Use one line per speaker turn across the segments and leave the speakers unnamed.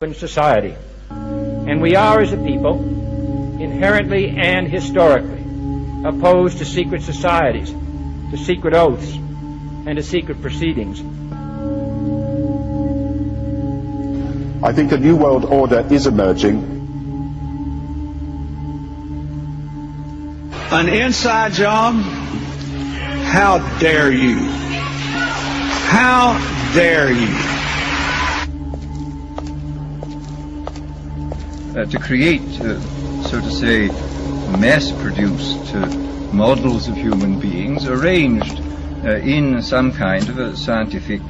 in society. And we are, as a people, inherently and historically opposed to secret societies, to secret oaths, and to secret proceedings.
I think a new world order is emerging.
An inside job? How dare you? How dare you?
To create, so to say, mass-produced models of human beings arranged in some kind of a scientific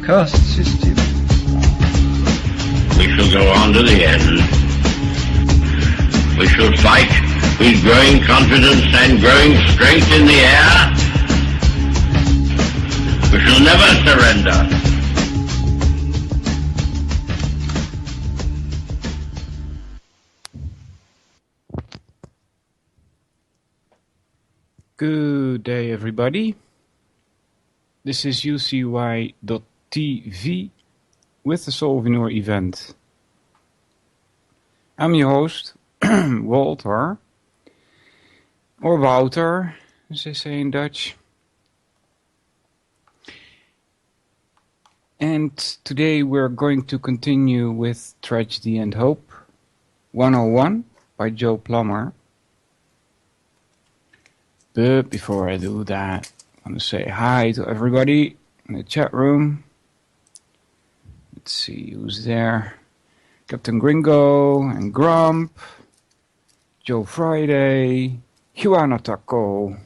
caste system.
We shall go on to the end. We shall fight with growing confidence and growing strength in the air. We shall never surrender.
Good day, everybody. This is UCY.tv with the Solvinur Event. I'm your host, Walter, or Wouter, as they say in Dutch. And today we're going to continue with Tragedy and Hope 101 by Joe Plummer. But before I do that, I want to say hi to everybody in the chat room. Let's see who's there. Captain Gringo and Grump, Joe Friday, Juana Taco,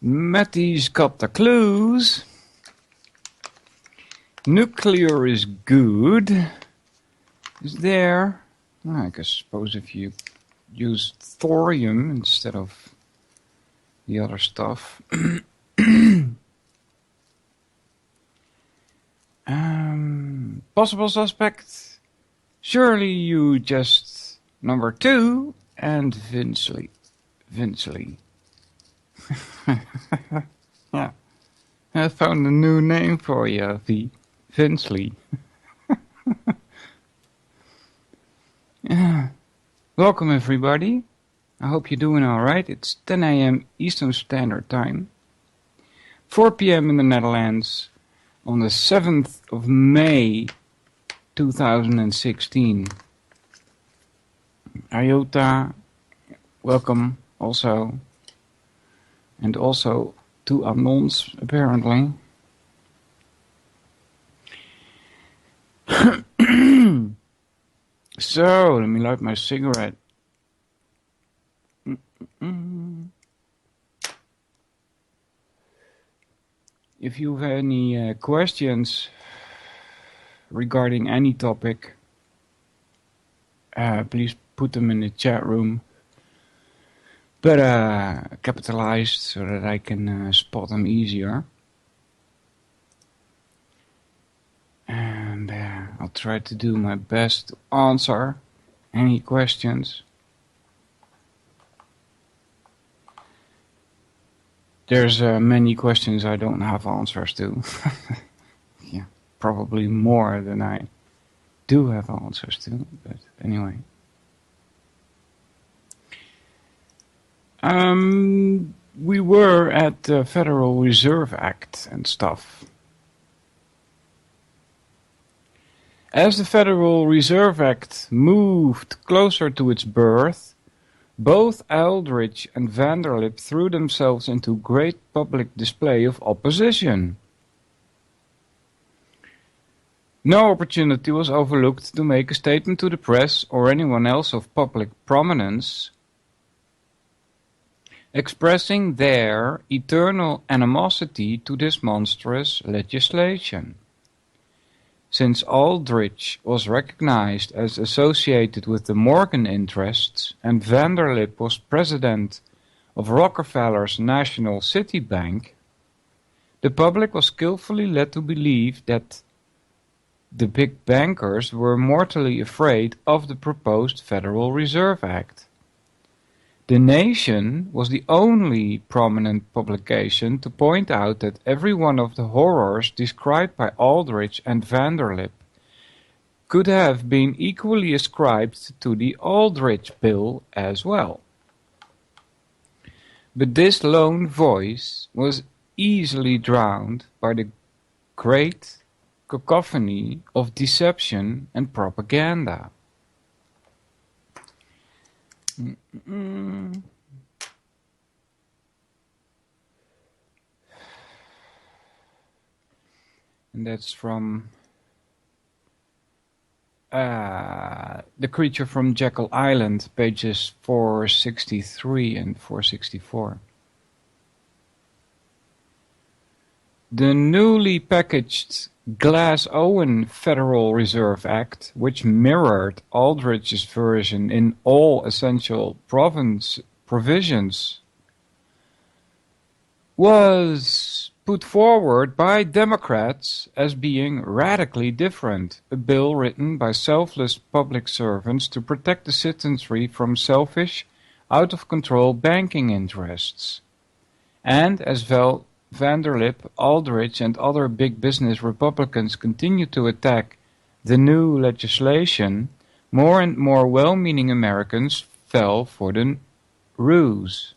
Matty's got the clues, Nuclear is good, is there. I suppose if you use thorium instead of the other stuff. Possible suspect, surely you just number 2 and Vinsley. Yeah, I found a new name for you, Vinsley. Yeah. Welcome everybody. I hope you're doing alright. It's 10 a.m. Eastern Standard Time, 4 p.m. in the Netherlands, on the 7th of May 2016. Iota, welcome also. And also to Anons, apparently. So, let me light my cigarette. If you have any questions regarding any topic, please put them in the chat room, but capitalized so that I can spot them easier. And I'll try to do my best to answer any questions. There's many questions I don't have answers to. Yeah, probably more than I do have answers to, but anyway. We were at the Federal Reserve Act and stuff. As the Federal Reserve Act moved closer to its birth, both Aldrich and Vanderlip threw themselves into great public display of opposition. No opportunity was overlooked to make a statement to the press or anyone else of public prominence, expressing their eternal animosity to this monstrous legislation. Since Aldrich was recognized as associated with the Morgan interests and Vanderlip was president of Rockefeller's National City Bank, the public was skillfully led to believe that the big bankers were mortally afraid of the proposed Federal Reserve Act. The Nation was the only prominent publication to point out that every one of the horrors described by Aldrich and Vanderlip could have been equally ascribed to the Aldrich Bill as well. But this lone voice was easily drowned by the great cacophony of deception and propaganda. And that's from The Creature from Jekyll Island, pages 463 and 464. The newly packaged Glass-Owen Federal Reserve Act, which mirrored Aldrich's version in all essential provisions, was put forward by Democrats as being radically different, a bill written by selfless public servants to protect the citizenry from selfish, out-of-control banking interests. And as Vanderlip, Aldrich and other big business Republicans continued to attack the new legislation, more and more well-meaning Americans fell for the ruse.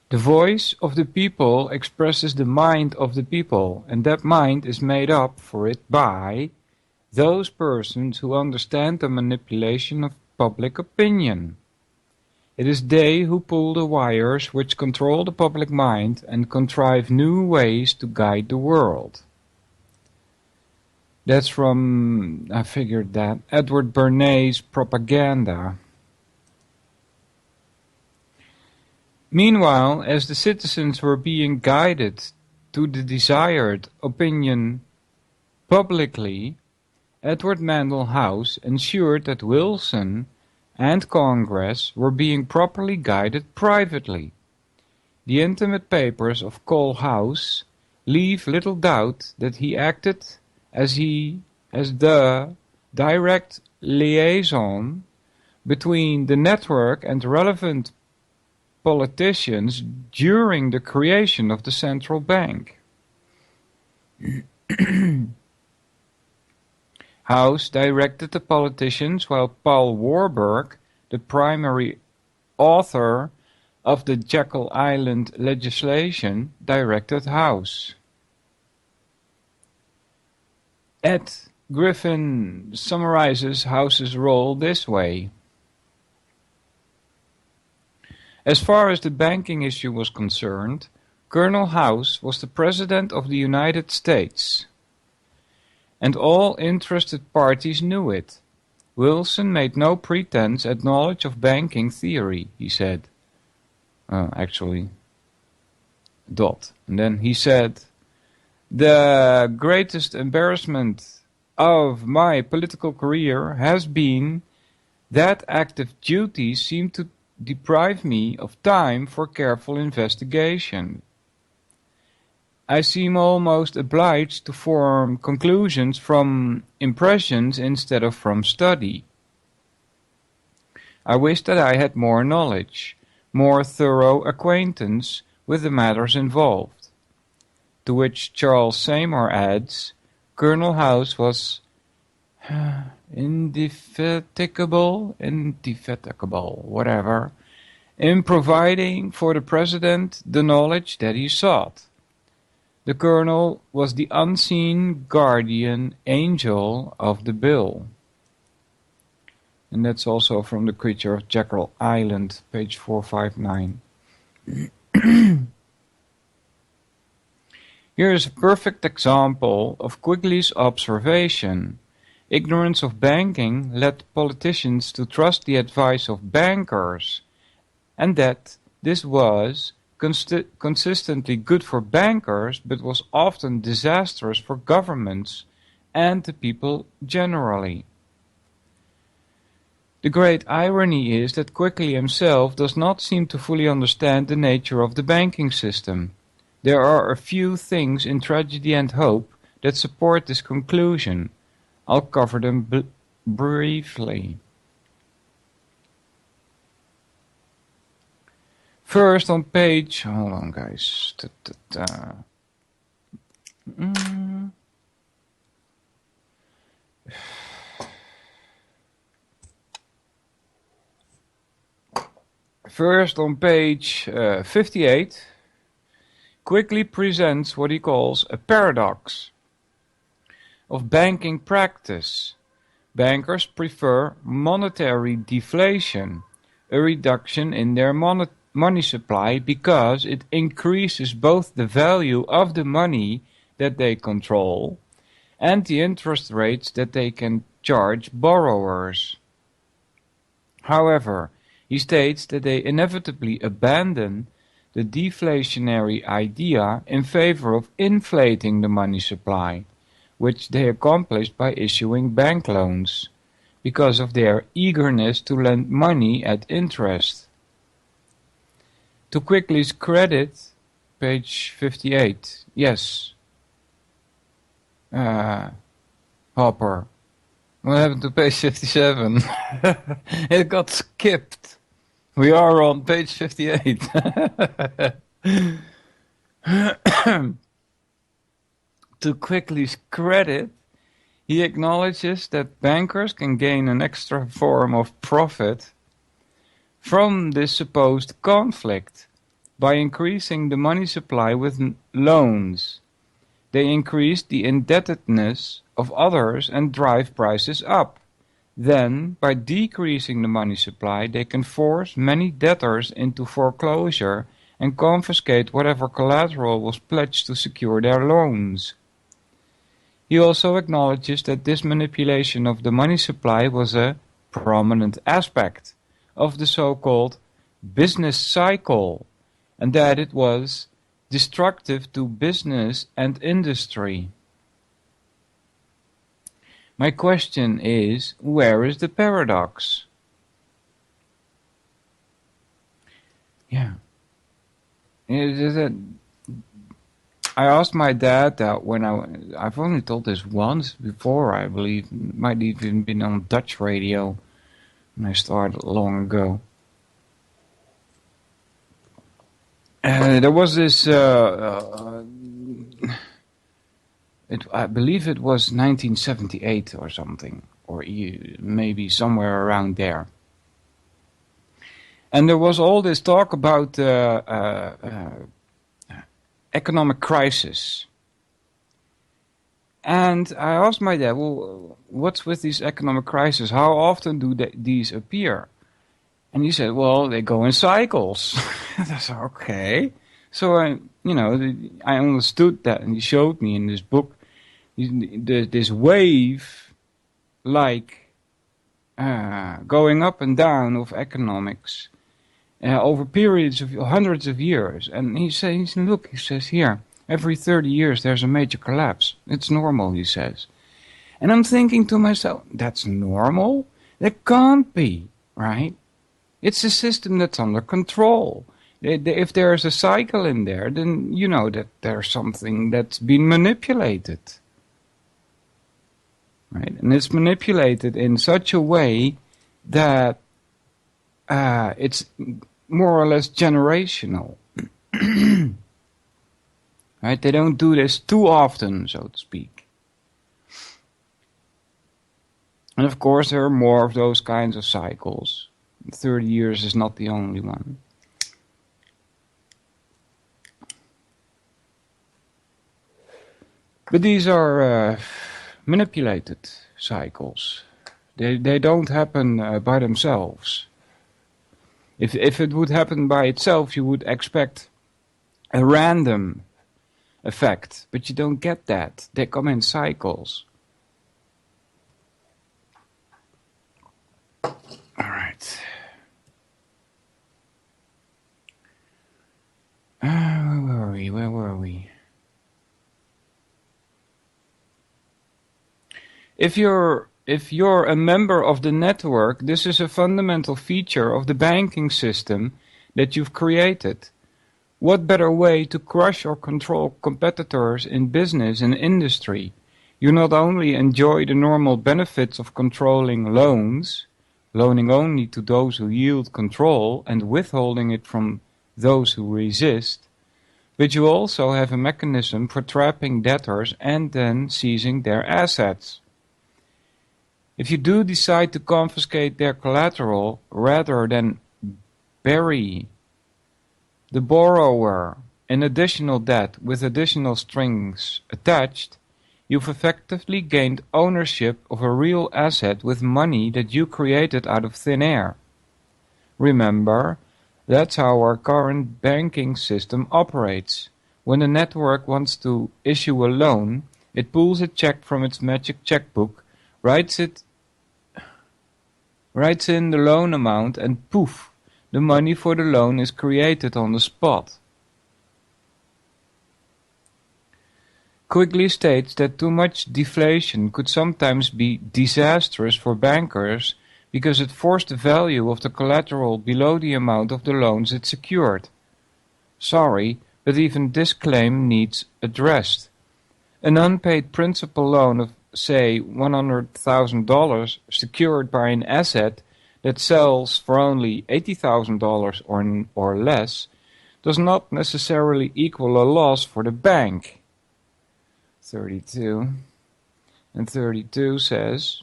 The voice of the people expresses the mind of the people, and that mind is made up for it by those persons who understand the manipulation of public opinion. It is they who pull the wires which control the public mind and contrive new ways to guide the world. That's from, I figured that, Edward Bernays' Propaganda. Meanwhile, as the citizens were being guided to the desired opinion publicly, Edward Mandell House ensured that Wilson and Congress were being properly guided privately. The intimate papers of Cole House leave little doubt that he acted as the direct liaison between the network and relevant politicians during the creation of the central bank. House directed the politicians while Paul Warburg, the primary author of the Jekyll Island legislation, directed House. Ed Griffin summarizes House's role this way. As far as the banking issue was concerned, Colonel House was the President of the United States, and all interested parties knew it. Wilson made no pretense at knowledge of banking theory, he said. And then he said, "The greatest embarrassment of my political career has been that active duties seem to deprive me of time for careful investigation. I seem almost obliged to form conclusions from impressions instead of from study. I wish that I had more knowledge, more thorough acquaintance with the matters involved." To which Charles Seymour adds, Colonel House was indefatigable, whatever, in providing for the President the knowledge that he sought. The Colonel was the unseen guardian angel of the bill. And that's also from The Creature of Jekyll Island, page 459. Here is a perfect example of Quigley's observation. Ignorance of banking led politicians to trust the advice of bankers, and that this was consistently good for bankers, but was often disastrous for governments and the people generally. The great irony is that Quigley himself does not seem to fully understand the nature of the banking system. There are a few things in Tragedy and Hope that support this conclusion. I'll cover them briefly. First on page, hold on guys, First, on page 58, quickly presents what he calls a paradox of banking practice. Bankers prefer monetary deflation, a reduction in their money supply, because it increases both the value of the money that they control and the interest rates that they can charge borrowers. However, he states that they inevitably abandon the deflationary idea in favor of inflating the money supply, which they accomplished by issuing bank loans, because of their eagerness to lend money at interest. To Quigley's credit, page 58, yes. Hopper. What happened to page 57? It got skipped. We are on page 58. To Quigley's credit, he acknowledges that bankers can gain an extra form of profit from this supposed conflict by increasing the money supply with loans. They increase the indebtedness of others and drive prices up. Then, by decreasing the money supply, they can force many debtors into foreclosure and confiscate whatever collateral was pledged to secure their loans. He also acknowledges that this manipulation of the money supply was a prominent aspect of the so-called business cycle, and that it was destructive to business and industry. My question is, where is the paradox? Yeah. I asked my dad that when I've only told this once before, I believe. It might even been on Dutch radio when I started long ago. There was this, I believe it was 1978 or something, or maybe somewhere around there. And there was all this talk about economic crisis. And I asked my dad, well, what's with these economic crises? How often do these appear? And he said, well, they go in cycles. I said, okay. So I understood that, and he showed me in this book this wave, like going up and down of economics over periods of hundreds of years. And he says, look, he says here, every 30 years there's a major collapse. It's normal, he says. And I'm thinking to myself, that's normal? That can't be, right? It's a system that's under control. If there's a cycle in there, then you know that there's something that's been manipulated. Right? And it's manipulated in such a way that it's more or less generational. Right? They don't do this too often, so to speak. And of course there are more of those kinds of cycles. 30 years is not the only one. But these are manipulated cycles. They don't happen by themselves. If it would happen by itself, you would expect a random effect, but you don't get that. They come in cycles. All right. Where were we? If you're a member of the network, this is a fundamental feature of the banking system that you've created. What better way to crush or control competitors in business and industry? You not only enjoy the normal benefits of controlling loans, loaning only to those who yield control and withholding it from those who resist, but you also have a mechanism for trapping debtors and then seizing their assets. If you do decide to confiscate their collateral rather than bury the borrower in additional debt with additional strings attached, you've effectively gained ownership of a real asset with money that you created out of thin air. Remember, that's how our current banking system operates. When a network wants to issue a loan, it pulls a check from its magic checkbook, writes in the loan amount, and poof, the money for the loan is created on the spot. Quigley states that too much deflation could sometimes be disastrous for bankers because it forced the value of the collateral below the amount of the loans it secured. Sorry, but even this claim needs addressed. An unpaid principal loan of, say, $100,000 secured by an asset that sells for only $80,000 or less does not necessarily equal a loss for the bank. 32. And 32 says,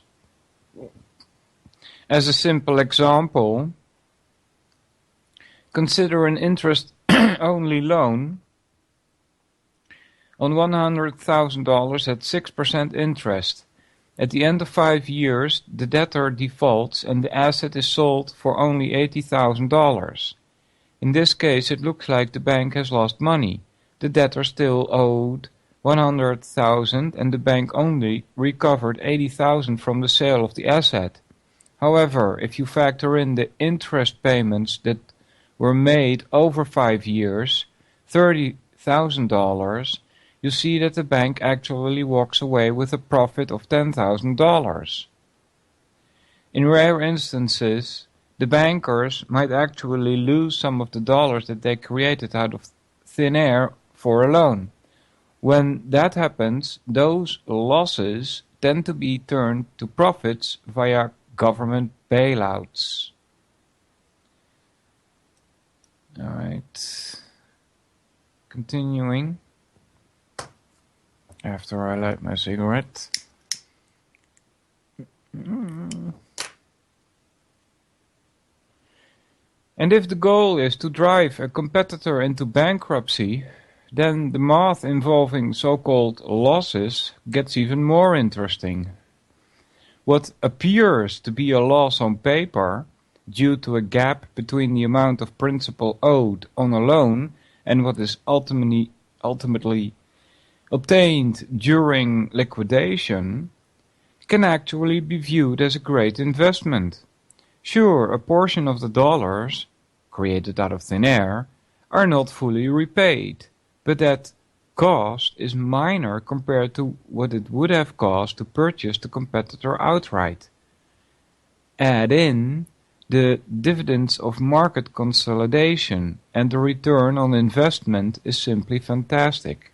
as a simple example, consider an interest-only loan on $100,000 at 6% interest. At the end of 5 years, the debtor defaults and the asset is sold for only $80,000. In this case, it looks like the bank has lost money. The debtor still owed $100,000 and the bank only recovered $80,000 from the sale of the asset. However, if you factor in the interest payments that were made over 5 years, $30,000, you see that the bank actually walks away with a profit of $10,000. In rare instances, the bankers might actually lose some of the dollars that they created out of thin air for a loan. When that happens, those losses tend to be turned to profits via government bailouts. All right. Continuing. After I light my cigarette. And if the goal is to drive a competitor into bankruptcy, then the math involving so-called losses gets even more interesting. What appears to be a loss on paper, due to a gap between the amount of principal owed on a loan and what is ultimately obtained during liquidation, can actually be viewed as a great investment. Sure, a portion of the dollars, created out of thin air, are not fully repaid, but that cost is minor compared to what it would have cost to purchase the competitor outright. Add in the dividends of market consolidation, and the return on investment is simply fantastic.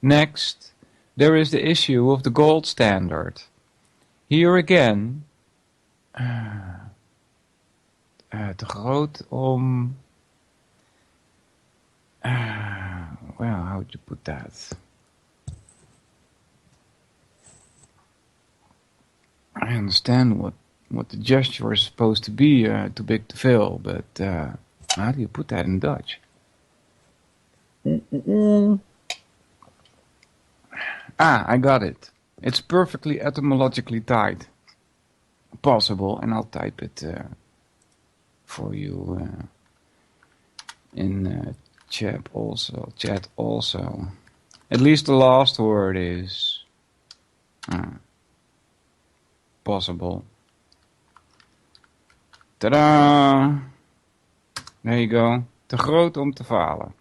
Next, there is the issue of the gold standard. Here again, te groot om... well, how would you put that? I understand what the gesture is supposed to be, too big to fill, but how do you put that in Dutch? I got it. It's perfectly etymologically tied. Possible, and I'll type it for you in chat also. At least the last word is possible. Tada! There you go. Te groot om te falen.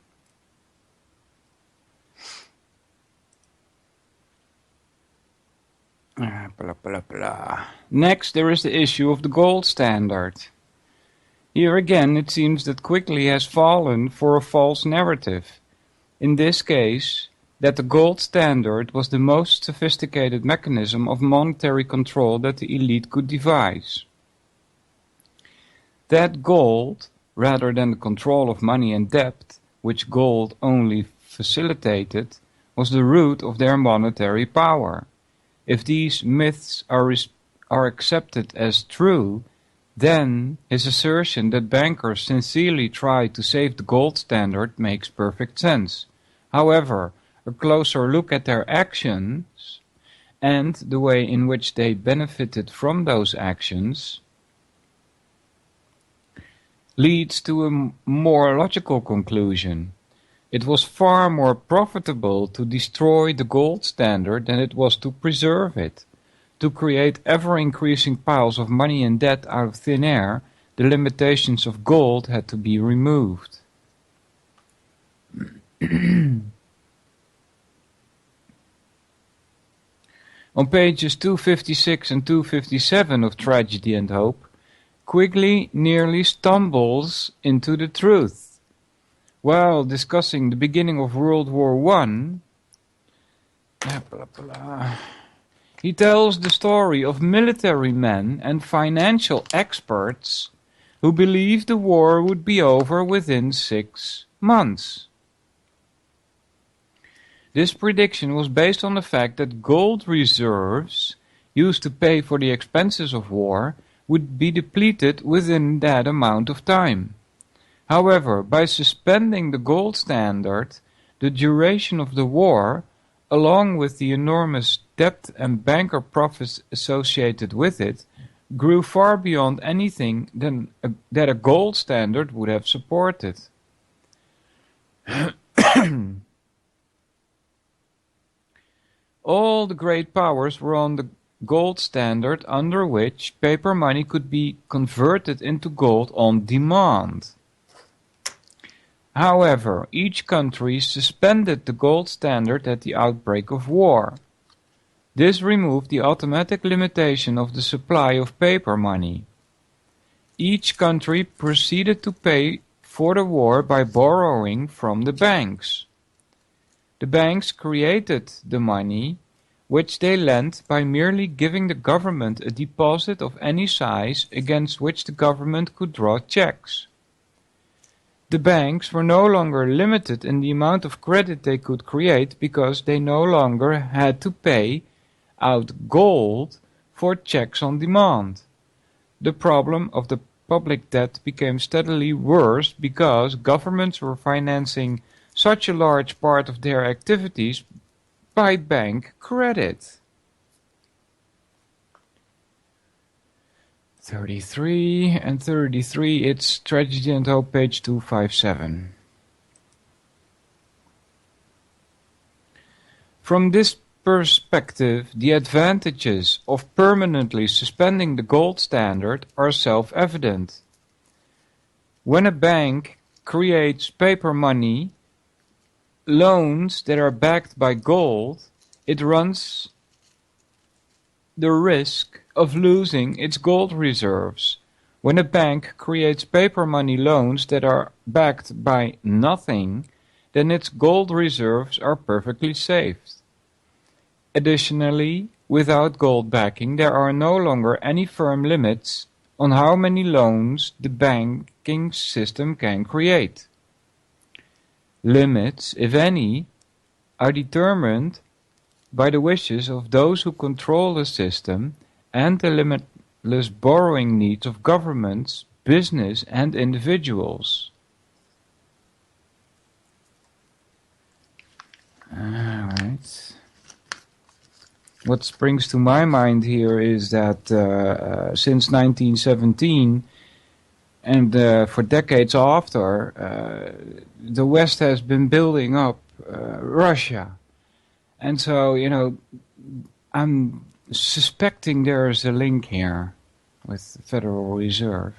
Next, there is the issue of the gold standard. Here again, it seems that Quigley has fallen for a false narrative. In this case, that the gold standard was the most sophisticated mechanism of monetary control that the elite could devise. That gold, rather than the control of money and debt, which gold only facilitated, was the root of their monetary power. If these myths are accepted as true, then his assertion that bankers sincerely try to save the gold standard makes perfect sense. However, a closer look at their actions and the way in which they benefited from those actions leads to a more logical conclusion. It was far more profitable to destroy the gold standard than it was to preserve it. To create ever-increasing piles of money and debt out of thin air, the limitations of gold had to be removed. On pages 256 and 257 of Tragedy and Hope, Quigley nearly stumbles into the truth. While discussing the beginning of World War I, he tells the story of military men and financial experts who believed the war would be over within 6 months. This prediction was based on the fact that gold reserves used to pay for the expenses of war would be depleted within that amount of time. However, by suspending the gold standard, the duration of the war, along with the enormous debt and banker profits associated with it, grew far beyond anything that a gold standard would have supported. All the great powers were on the gold standard under which paper money could be converted into gold on demand. However, each country suspended the gold standard at the outbreak of war. This removed the automatic limitation of the supply of paper money. Each country proceeded to pay for the war by borrowing from the banks. The banks created the money, which they lent by merely giving the government a deposit of any size against which the government could draw checks. The banks were no longer limited in the amount of credit they could create because they no longer had to pay out gold for checks on demand. The problem of the public debt became steadily worse because governments were financing such a large part of their activities by bank credit. 33 and 33, it's Tragedy and Hope, page 257. From this perspective, the advantages of permanently suspending the gold standard are self-evident. When a bank creates paper money, loans that are backed by gold, it runs the risk of losing its gold reserves. When a bank creates paper money loans that are backed by nothing, then its gold reserves are perfectly safe. Additionally, without gold backing, there are no longer any firm limits on how many loans the banking system can create. Limits, if any, are determined by the wishes of those who control the system and the limitless borrowing needs of governments, business, and individuals. Alright. What springs to my mind here is that since 1917 and for decades after, the West has been building up Russia. And so, you know, I'm suspecting there's a link here with the Federal Reserve.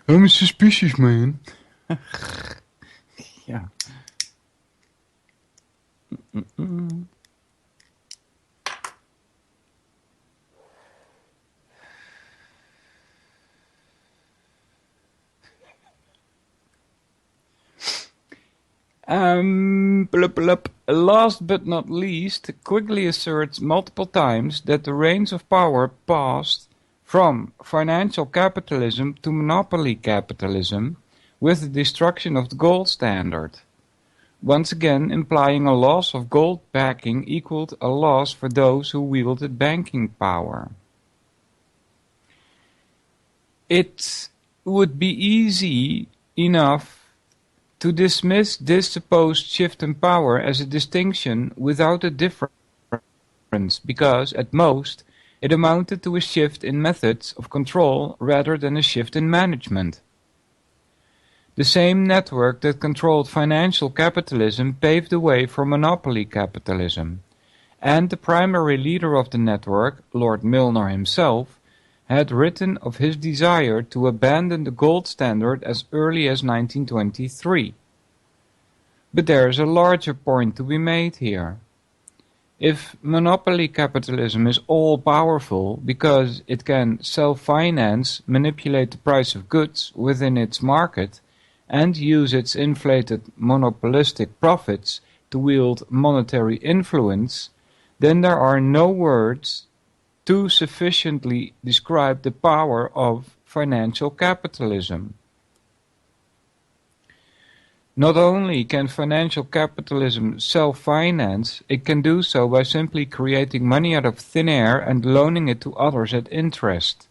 I'm suspicious, man. Yeah. Last but not least, Quigley asserts multiple times that the reins of power passed from financial capitalism to monopoly capitalism with the destruction of the gold standard. once again implying a loss of gold backing equaled a loss for those who wielded banking power. It would be easy enough to dismiss this supposed shift in power as a distinction without a difference, because at most it amounted to a shift in methods of control rather than a shift in management. The same network that controlled financial capitalism paved the way for monopoly capitalism, and the primary leader of the network, Lord Milner himself, had written of his desire to abandon the gold standard as early as 1923. But there is a larger point to be made here. If monopoly capitalism is all-powerful because it can self-finance, manipulate the price of goods within its market, and use its inflated monopolistic profits to wield monetary influence, then there are no words to sufficiently describe the power of financial capitalism. Not only can financial capitalism self-finance, it can do so by simply creating money out of thin air and loaning it to others at interest.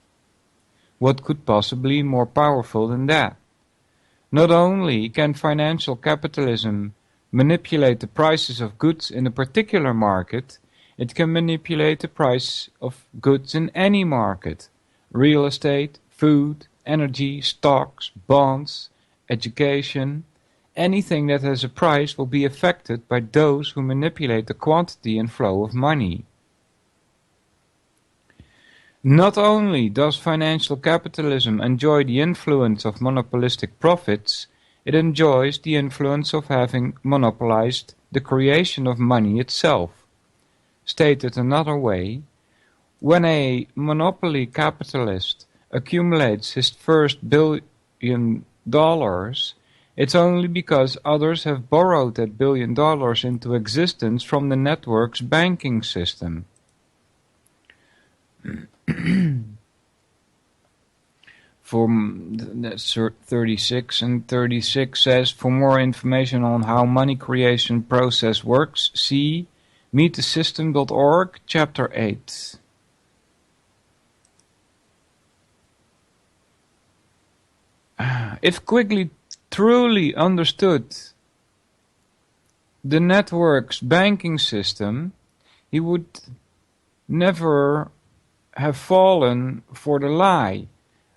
What could possibly be more powerful than that? Not only can financial capitalism manipulate the prices of goods in a particular market, it can manipulate the price of goods in any market: real estate, food, energy, stocks, bonds, education. Anything that has a price will be affected by those who manipulate the quantity and flow of money. Not only does financial capitalism enjoy the influence of monopolistic profits, it enjoys the influence of having monopolized the creation of money itself. Stated another way, when a monopoly capitalist accumulates his first $1 billion, it's only because others have borrowed that $1 billion into existence from the network's banking system. From 36 and 36 says, for more information on how money creation process works, see meetthesystem.org, chapter 8. If Quigley truly understood the network's banking system, he would never have fallen for the lie,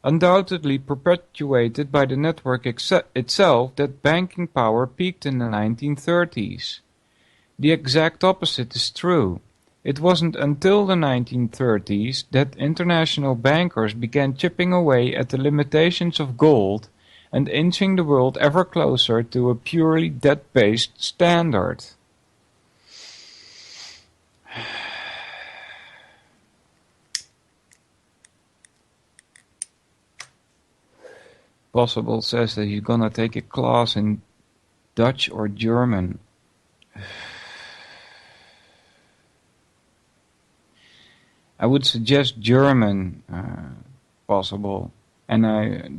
undoubtedly perpetuated by the network itself, that banking power peaked in the 1930s. The exact opposite is true. It wasn't until the 1930s that international bankers began chipping away at the limitations of gold and inching the world ever closer to a purely debt-based standard. Possible says that he's gonna take a class in Dutch or German. I would suggest German, Possible. And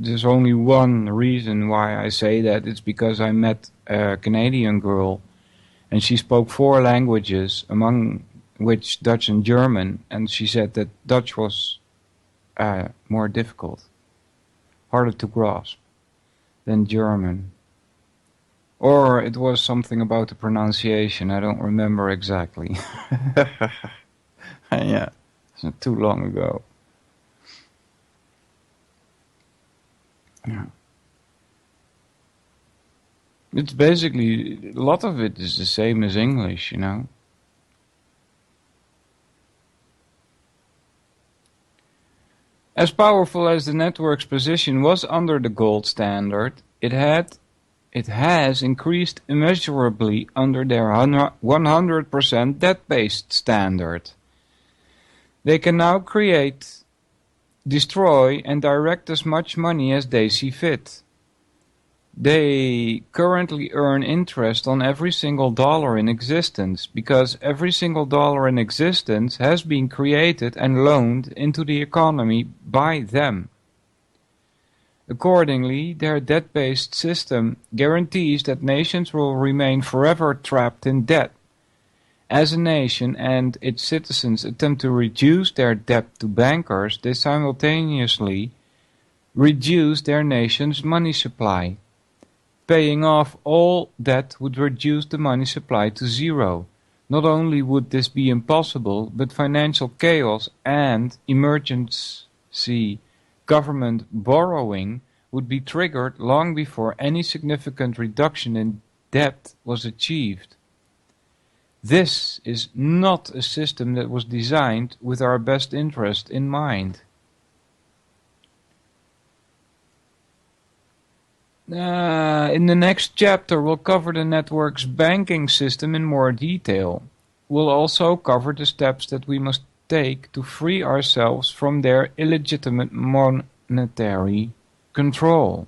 there's only one reason why I say that. It's because I met a Canadian girl, and she spoke 4 languages, among which Dutch and German, and she said that Dutch was more difficult, harder to grasp than German. Or it was something about the pronunciation, I don't remember exactly. Yeah, it's not too long ago. Yeah. It's basically, a lot of it is the same as English, you know. As powerful as the network's position was under the gold standard, it has increased immeasurably under their 100% debt-based standard. They can now create, destroy, and direct as much money as they see fit. They currently earn interest on every single dollar in existence, because every single dollar in existence has been created and loaned into the economy by them. Accordingly, their debt-based system guarantees that nations will remain forever trapped in debt. As a nation and its citizens attempt to reduce their debt to bankers, they simultaneously reduce their nation's money supply. Paying off all debt would reduce the money supply to zero. Not only would this be impossible, but financial chaos and emergency government borrowing would be triggered long before any significant reduction in debt was achieved. This is not a system that was designed with our best interest in mind. In the next chapter, we'll cover the network's banking system in more detail. We'll also cover the steps that we must take to free ourselves from their illegitimate monetary control.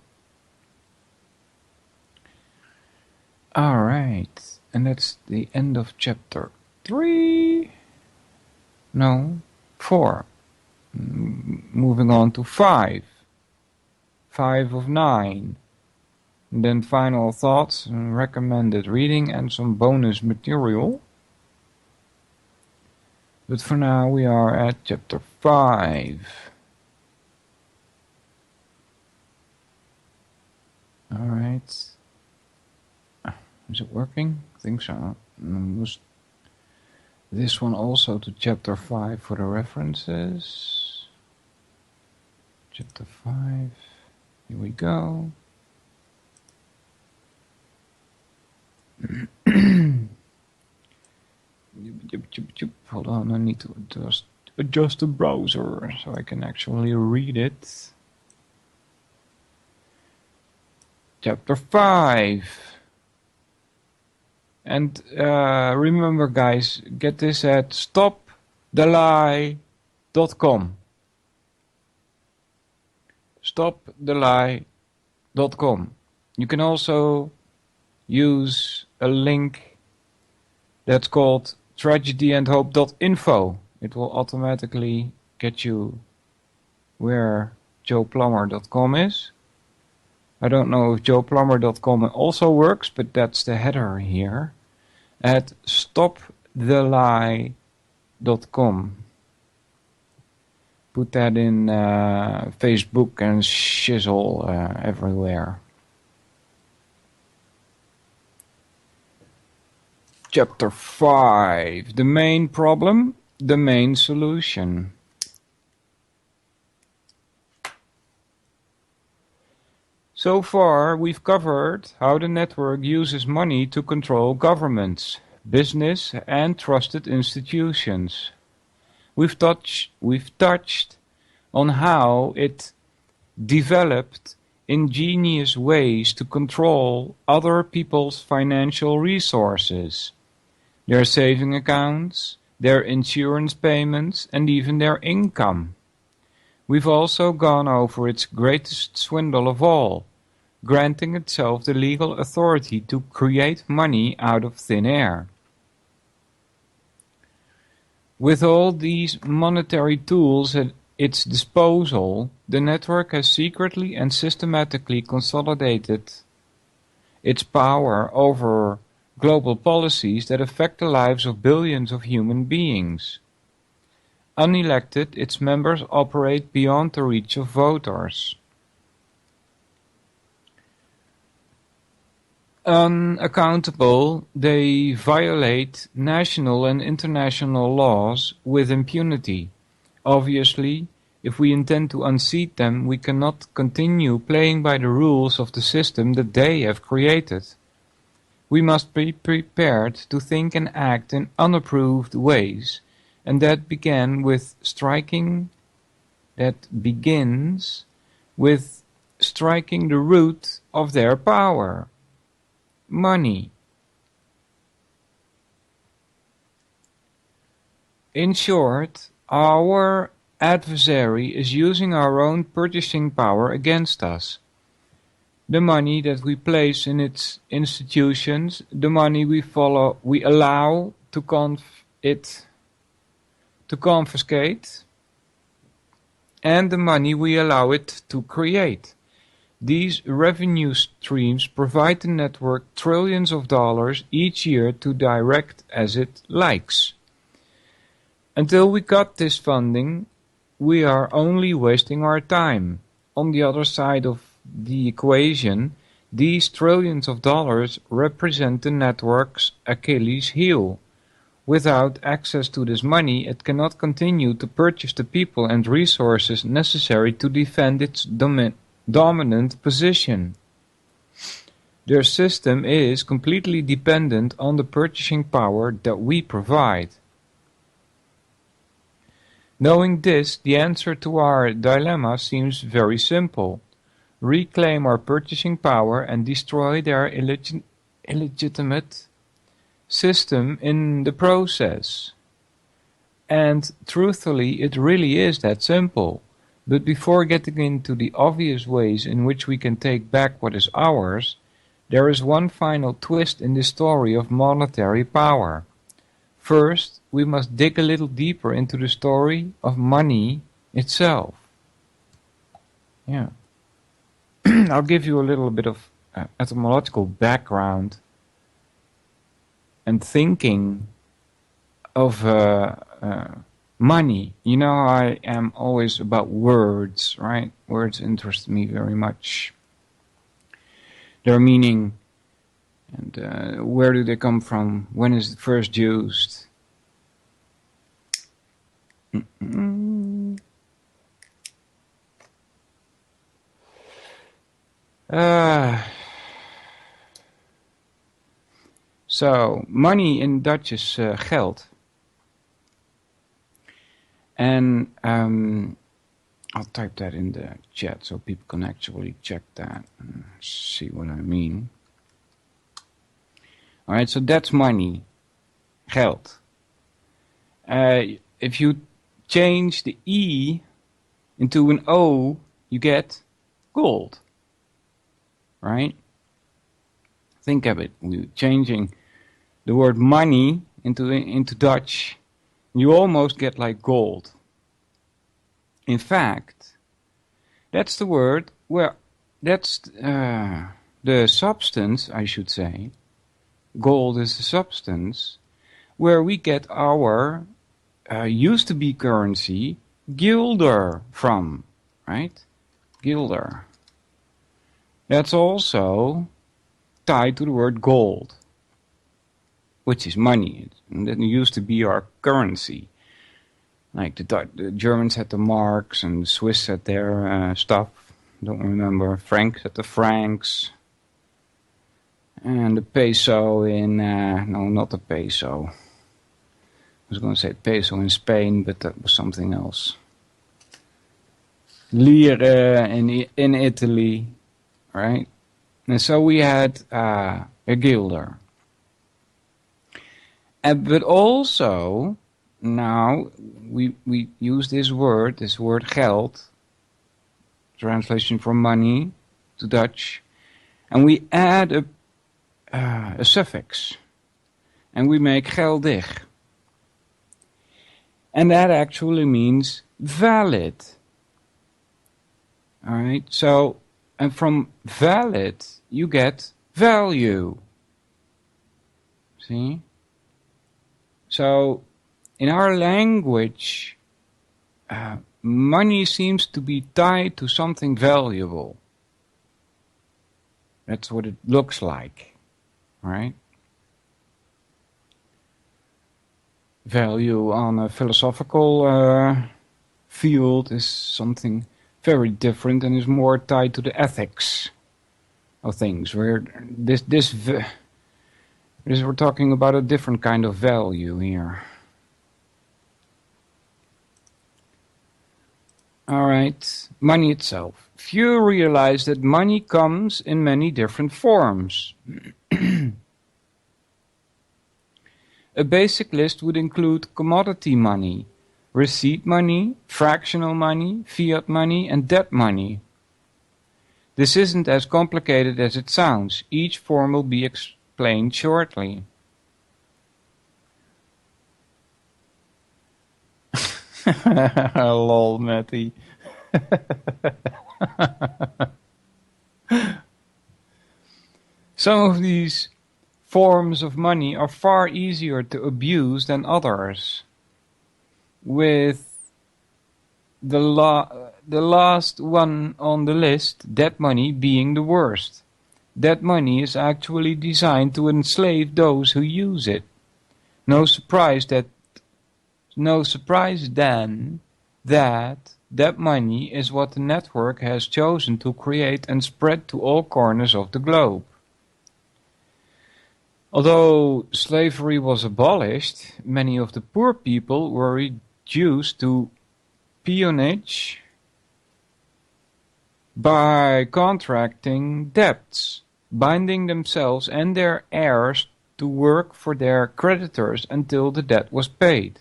Alright, and that's the end of chapter 3. No, 4. Moving on to 5. 5 of 9. And then final thoughts, recommended reading, and some bonus material. But for now we are at chapter 5. Alright. Is it working? I think so. Was this one also to chapter 5 for the references? Chapter 5. Here we go. Hold on, I need to adjust the browser so I can actually read it. Chapter 5. And remember guys, get this at stopthelie.com. Stopthelie.com. You can also use a link that's called tragedyandhope.info. It will automatically get you where joeplummer.com is. I don't know if joeplummer.com also works, but that's the header here. At stopthelie.com. Put that in Facebook and shizzle everywhere. Chapter 5. The main problem, the main solution. So far, we've covered how the network uses money to control governments, business, and trusted institutions. We've touched on how it developed ingenious ways to control other people's financial resources, their saving accounts, their insurance payments, and even their income. We've also gone over its greatest swindle of all, granting itself the legal authority to create money out of thin air. With all these monetary tools at its disposal, the network has secretly and systematically consolidated its power over global policies that affect the lives of billions of human beings. Unelected, its members operate beyond the reach of voters. Unaccountable, they violate national and international laws with impunity. Obviously, if we intend to unseat them, we cannot continue playing by the rules of the system that they have created. We must be prepared to think and act in unapproved ways, and that begins with striking the root of their power. Money. In short, our adversary is using our own purchasing power against us. The money that we place in its institutions, the money we allow to confiscate, and the money we allow it to create. These revenue streams provide the network trillions of dollars each year to direct as it likes. Until we got this funding, we are only wasting our time. On the other side of the equation, these trillions of dollars represent the network's Achilles heel. Without access to this money, it cannot continue to purchase the people and resources necessary to defend its dominant position. Their system is completely dependent on the purchasing power that we provide. Knowing this, the answer to our dilemma seems very simple. Reclaim our purchasing power and destroy their illegitimate system in the process. And truthfully, it really is that simple. But before getting into the obvious ways in which we can take back what is ours, there is one final twist in the story of monetary power. First, we must dig a little deeper into the story of money itself. Yeah. I'll give you a little bit of etymological background and thinking of money. You know, I am always about words, right? Words interest me very much. Their meaning and where do they come from? When is it first used? So, money in Dutch is geld. And I'll type that in the chat so people can actually check that and see what I mean. Alright, so that's money. Geld. If you change the E into an O, you get gold. Right? Think of it. We're changing the word money into Dutch. You almost get like gold. In fact, that's the word where that's the substance, I should say. Gold is the substance where we get our used to be currency guilder from, right? Guilder. That's also tied to the word gold, which is money. And that used to be our currency. Like the Germans had the marks and the Swiss had their stuff. Don't remember. Franks had the francs. And the peso in, no, not the peso. I was going to say peso in Spain, but that was something else. Lire in Italy, right? And so we had a guilder. But also, now we use this word geld, translation from money to Dutch, and we add a suffix, and we make geldig. And that actually means valid. Alright, so, and from valid, you get value. See? So, in our language, money seems to be tied to something valuable. That's what it looks like, right? Value on a philosophical field is something very different and is more tied to the ethics of things. Where this we're talking about a different kind of value here. Alright, money itself. Few realize that money comes in many different forms. A basic list would include commodity money, receipt money, fractional money, fiat money, and debt money. This isn't as complicated as it sounds. Each form will be explained shortly. Lol, Matty. Some of these forms of money are far easier to abuse than others, with the last one on the list, debt money, being the worst. Debt money is actually designed to enslave those who use it. No surprise then that debt money is what the network has chosen to create and spread to all corners of the globe. Although slavery was abolished, many of the poor people were reduced to peonage by contracting debts, binding themselves and their heirs to work for their creditors until the debt was paid.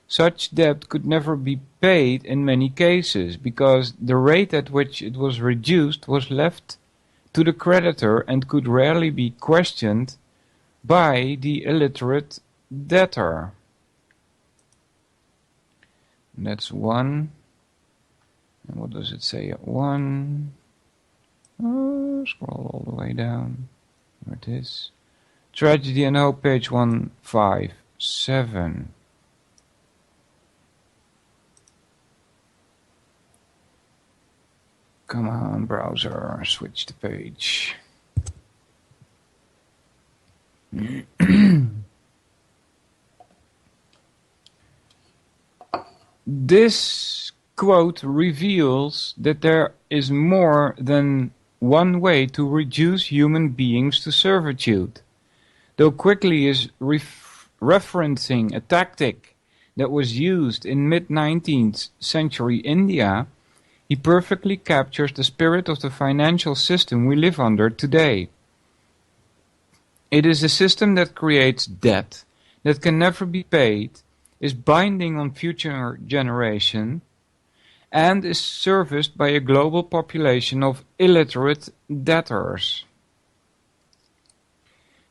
Such debt could never be paid in many cases, because the rate at which it was reduced was left to the creditor and could rarely be questioned by the illiterate debtor. And that's one. And what does it say at one? Scroll all the way down. There it is. Tragedy and Hope, page 157. Come on, browser, switch the page. This quote reveals that there is more than one way to reduce human beings to servitude. Though Quigley is referencing a tactic that was used in mid-19th century India, he perfectly captures the spirit of the financial system we live under today. It is a system that creates debt that can never be paid, is binding on future generations, and is serviced by a global population of illiterate debtors.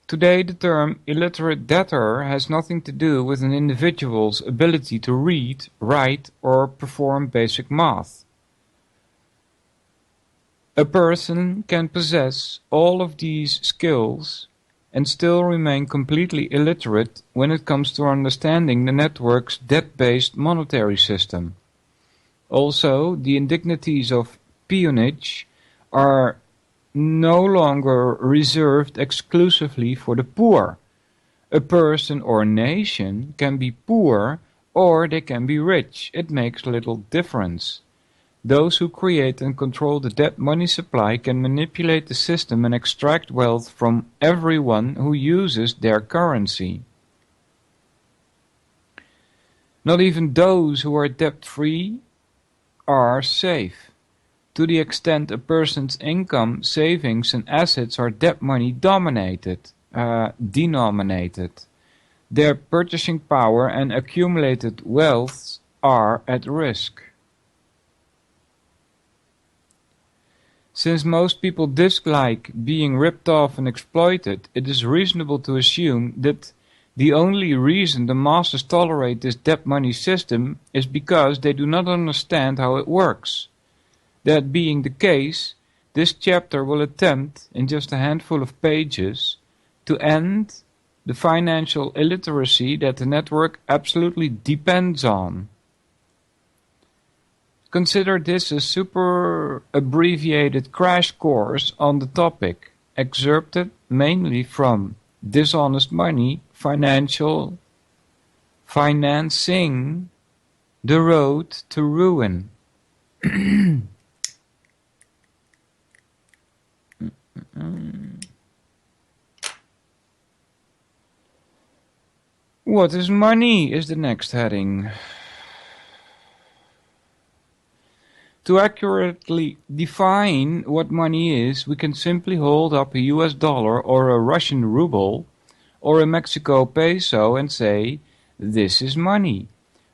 Today, the term illiterate debtor has nothing to do with an individual's ability to read, write, or perform basic math. A person can possess all of these skills and still remain completely illiterate when it comes to understanding the network's debt-based monetary system. Also, the indignities of peonage are no longer reserved exclusively for the poor. A person or nation can be poor or they can be rich. It makes little difference. Those who create and control the debt money supply can manipulate the system and extract wealth from everyone who uses their currency. Not even those who are debt-free are safe. To the extent a person's income, savings and assets are debt money denominated, their purchasing power and accumulated wealth are at risk. Since most people dislike being ripped off and exploited, it is reasonable to assume that the only reason the masses tolerate this debt money system is because they do not understand how it works. That being the case, this chapter will attempt, in just a handful of pages, to end the financial illiteracy that the network absolutely depends on. Consider this a super abbreviated crash course on the topic, excerpted mainly from Dishonest Money, Financing the Road to Ruin. What is money is the next heading. To accurately define what money is, we can simply hold up a US dollar or a Russian ruble or a Mexico peso and say, this is money.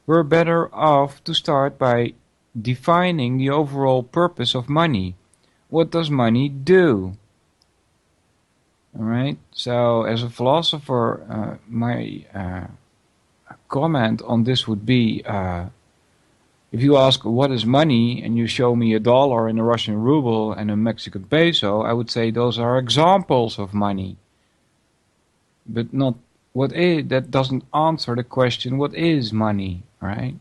We're better off to start by defining the overall purpose of money. What does money do? Alright, so as a philosopher, my comment on this would be, If you ask what is money and you show me a dollar and a Russian ruble and a Mexican peso, I would say those are examples of money. But not what is, that doesn't answer the question, what is money, right?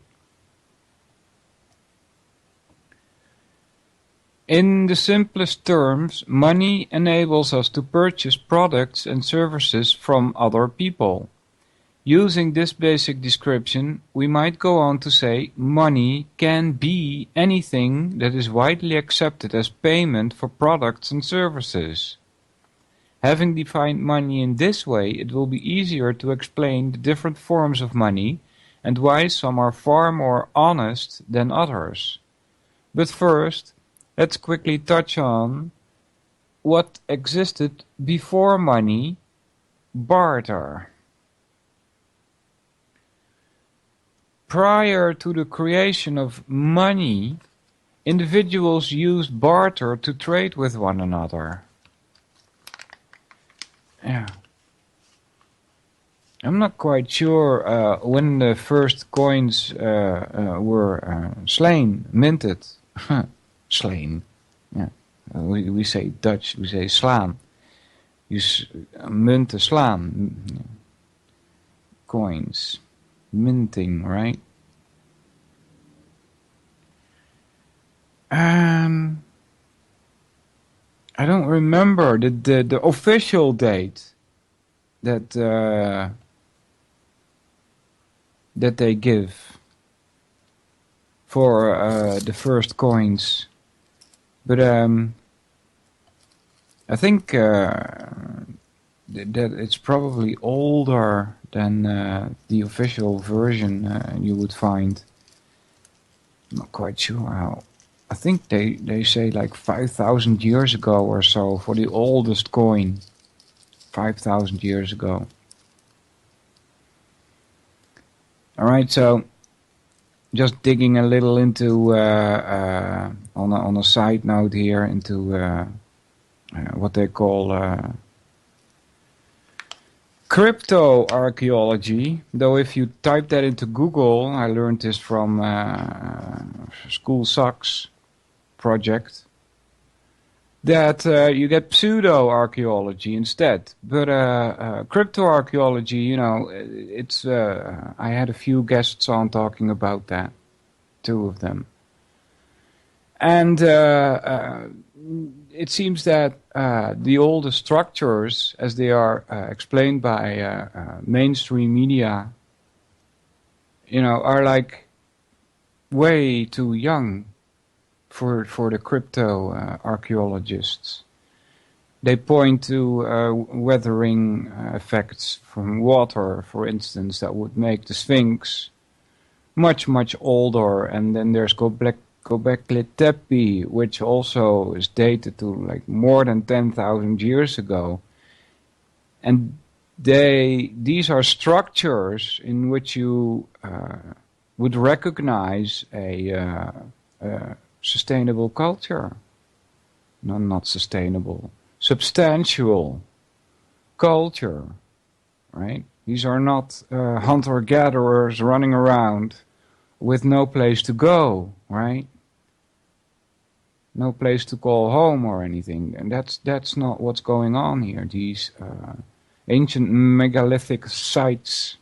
In the simplest terms, money enables us to purchase products and services from other people. Using this basic description, we might go on to say money can be anything that is widely accepted as payment for products and services. Having defined money in this way, it will be easier to explain the different forms of money and why some are far more honest than others. But first, let's quickly touch on what existed before money: barter. Prior to the creation of money, individuals used barter to trade with one another. Yeah. I'm not quite sure when the first coins were minted. Slain. Yeah. We say Dutch, we say slaan. Munten slaan. Coins. Minting, right? I don't remember the official date that they give for the first coins, but I think that it's probably older than the official version you would find. I'm not quite sure how. I think they say like 5,000 years ago or so for the oldest coin. 5,000 years ago. Alright, so just digging a little into on a side note here into what they call crypto-archaeology, though if you type that into Google, I learned this from School Sucks project, that you get pseudo-archaeology instead. But crypto-archaeology, you know, it's I had a few guests on talking about that, 2 of them. And it seems that the oldest structures, as they are explained by mainstream media, you know, are like way too young for the crypto archaeologists. They point to weathering effects from water, for instance, that would make the Sphinx much older, and then there's Göbekli Tepe, which also is dated to like more than 10,000 years ago. And these are structures in which you would recognize a sustainable culture. No, not sustainable. Substantial culture, right? These are not hunter-gatherers running around with no place to go, right? No place to call home or anything, and that's not what's going on here. These ancient megalithic sites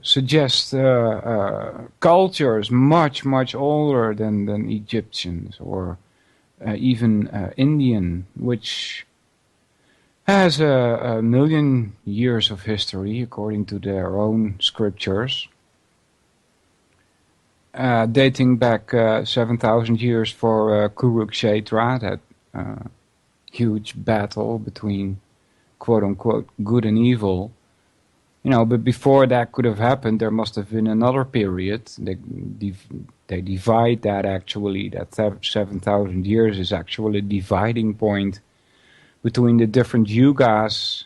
suggest cultures much older than Egyptians or even Indian, which has a million years of history according to their own scriptures. Dating back 7,000 years for Kurukshetra, that huge battle between quote-unquote good and evil. You know, but before that could have happened, there must have been another period. They divide that actually, that 7,000 years is actually a dividing point between the different yugas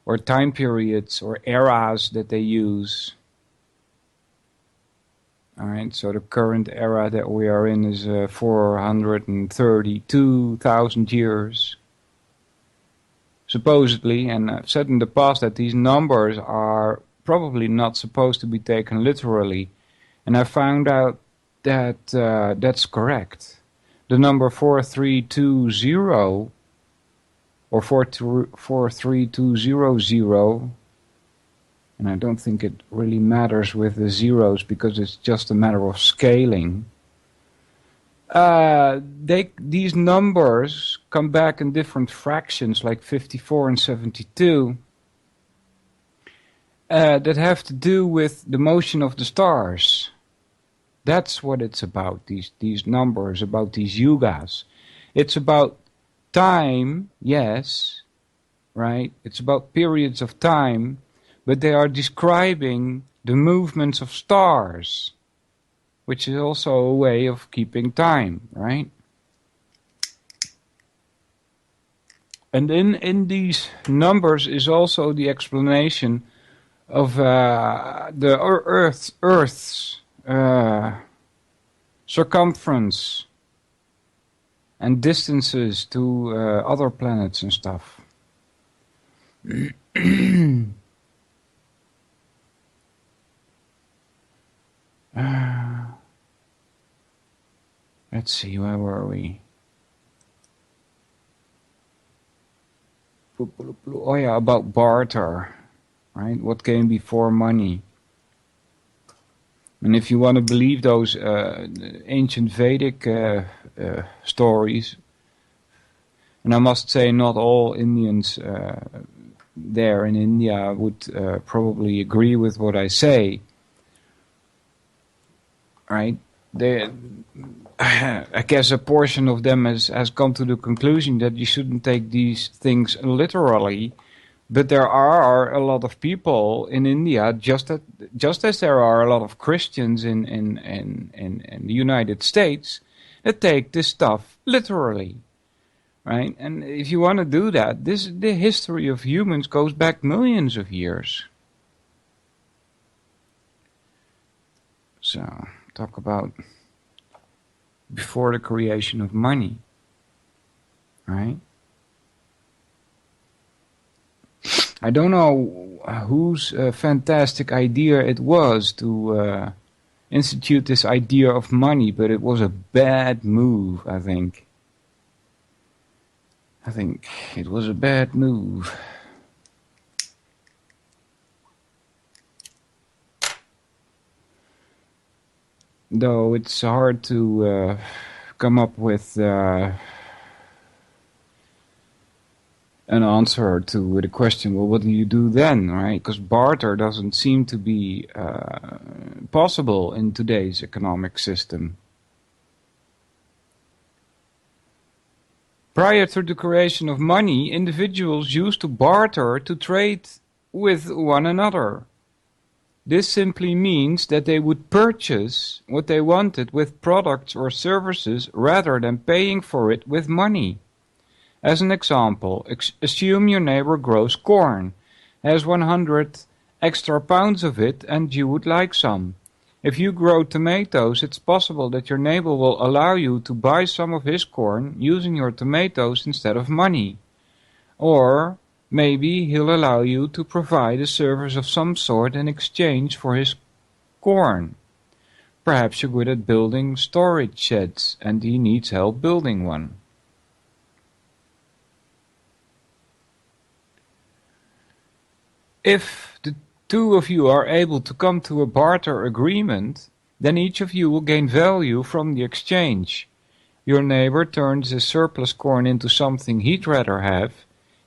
or time periods or eras that they use. Alright, so the current era that we are in is 432,000 years. Supposedly, and I've said in the past that these numbers are probably not supposed to be taken literally. And I found out that that's correct. The number 4320 or 43200, and I don't think it really matters with the zeros because it's just a matter of scaling. These numbers come back in different fractions, like 54 and 72, that have to do with the motion of the stars. That's what it's about, these numbers, about these yugas. It's about time, yes, right? It's about periods of time, but they are describing the movements of stars, which is also a way of keeping time, right? And in these numbers is also the explanation of the Earth's circumference and distances to other planets and stuff. Let's see, where were we? Oh yeah, about barter, right? What came before money? And if you want to believe those ancient Vedic stories, and I must say not all Indians there in India would probably agree with what I say, right? I guess a portion of them has come to the conclusion that you shouldn't take these things literally, but there are a lot of people in India, just as there are a lot of Christians in the United States, that take this stuff literally, right? And if you want to do that, the history of humans goes back millions of years. So, talk about before the creation of money, right? I don't know whose fantastic idea it was to institute this idea of money, but it was a bad move, I think. I think it was a bad move. Though it's hard to come up with an answer to the question, well, what do you do then, right? Because barter doesn't seem to be possible in today's economic system. Prior to the creation of money, individuals used to barter to trade with one another. This simply means that they would purchase what they wanted with products or services rather than paying for it with money. As an example, assume your neighbor grows corn, has 100 extra pounds of it, and you would like some. If you grow tomatoes, it's possible that your neighbor will allow you to buy some of his corn using your tomatoes instead of money. Or maybe he'll allow you to provide a service of some sort in exchange for his corn. Perhaps you're good at building storage sheds and he needs help building one. If the two of you are able to come to a barter agreement, then each of you will gain value from the exchange. Your neighbor turns his surplus corn into something he'd rather have.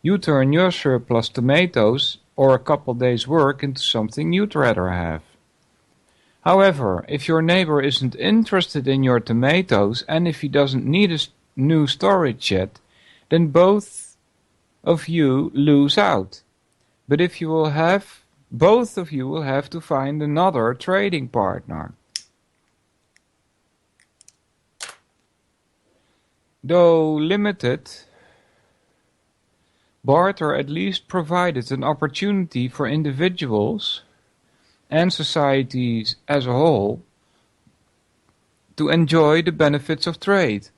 You turn your surplus tomatoes or a couple days' work into something you'd rather have. However, if your neighbor isn't interested in your tomatoes and if he doesn't need a new storage shed, then both of you lose out. But if you will have, both of you will have to find another trading partner. Though limited, barter at least provided an opportunity for individuals and societies as a whole to enjoy the benefits of trade,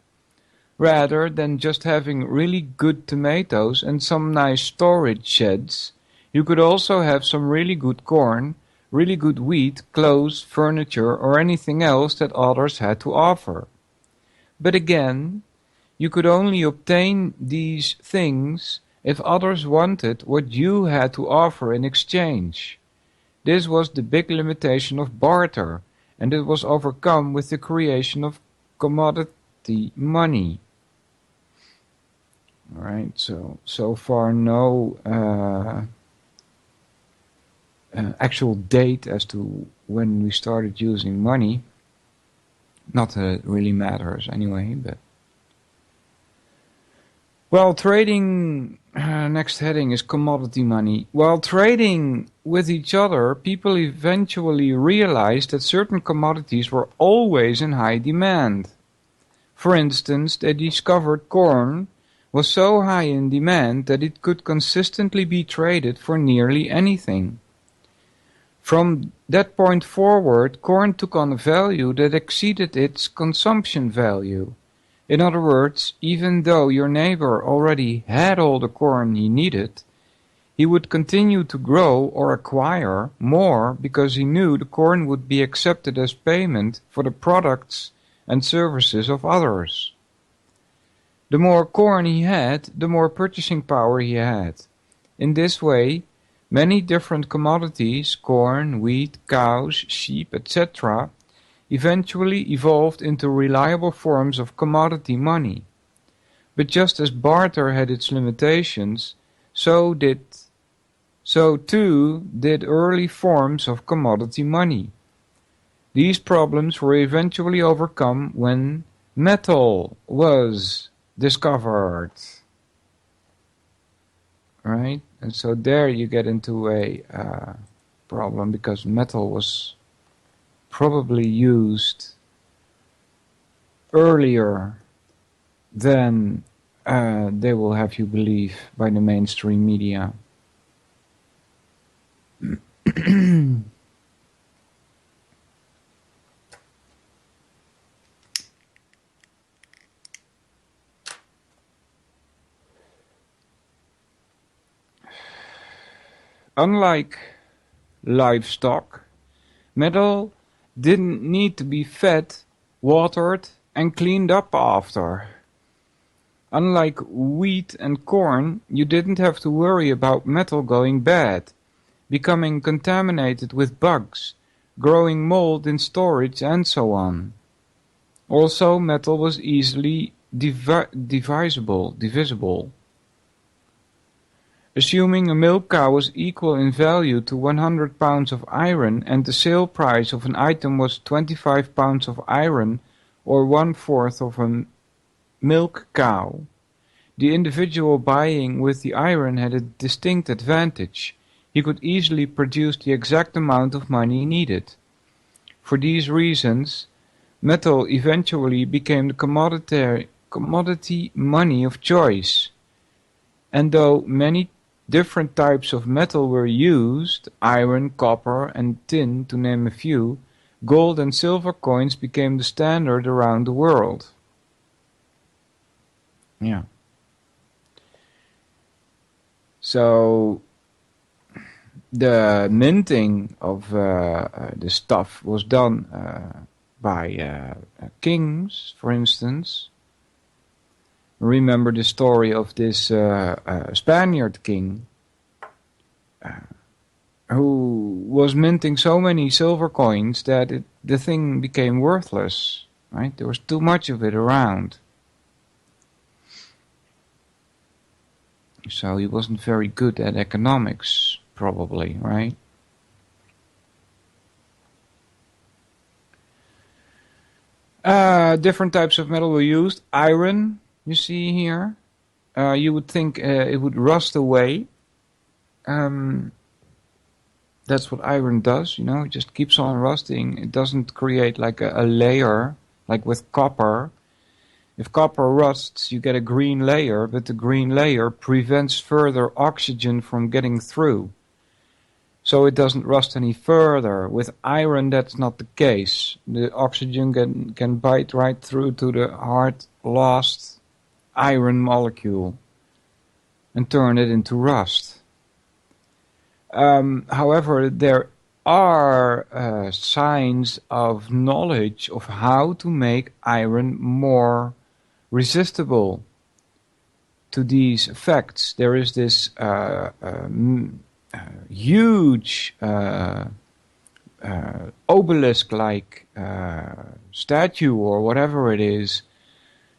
rather than just having really good tomatoes and some nice storage sheds. You could also have some really good corn, really good wheat, clothes, furniture, or anything else that others had to offer. But again, you could only obtain these things if others wanted what you had to offer in exchange. This was the big limitation of barter, and it was overcome with the creation of commodity money. All right, so far no actual date as to when we started using money. Not that it really matters anyway, but... While trading, next heading is commodity money. While trading with each other, people eventually realized that certain commodities were always in high demand. For instance, they discovered corn was so high in demand that it could consistently be traded for nearly anything. From that point forward, corn took on a value that exceeded its consumption value. In other words, even though your neighbor already had all the corn he needed, he would continue to grow or acquire more because he knew the corn would be accepted as payment for the products and services of others. The more corn he had, the more purchasing power he had. In this way, many different commodities, corn, wheat, cows, sheep, etc., eventually evolved into reliable forms of commodity money. But just as barter had its limitations, so too did early forms of commodity money. These problems were eventually overcome when metal was discovered. Right? And so there you get into a problem because metal was probably used earlier than they will have you believe by the mainstream media. Unlike livestock, metal didn't need to be fed, watered, and cleaned up after. Unlike wheat and corn, you didn't have to worry about metal going bad, becoming contaminated with bugs, growing mold in storage, and so on. Also, metal was easily divisible. Assuming a milk cow was equal in value to 100 pounds of iron and the sale price of an item was 25 pounds of iron or 1/4 of a milk cow, the individual buying with the iron had a distinct advantage. He could easily produce the exact amount of money needed. For these reasons, metal eventually became the commodity money of choice. And though many different types of metal were used, iron, copper, and tin to name a few, gold and silver coins became the standard around the world. Yeah. So the minting of the stuff was done by kings, for instance. Remember the story of this Spaniard king who was minting so many silver coins that the thing became worthless, right? There was too much of it around. So he wasn't very good at economics, probably, right? Different types of metal were used. Iron, you see here. You would think it would rust away. That's what iron does, you know, it just keeps on rusting. It doesn't create like a layer, like with copper. If copper rusts, you get a green layer, but the green layer prevents further oxygen from getting through. So it doesn't rust any further. With iron, that's not the case. The oxygen can bite right through to the hard, lost iron molecule and turn it into rust. However, there are signs of knowledge of how to make iron more resistible to these effects. There is this huge obelisk-like statue or whatever it is,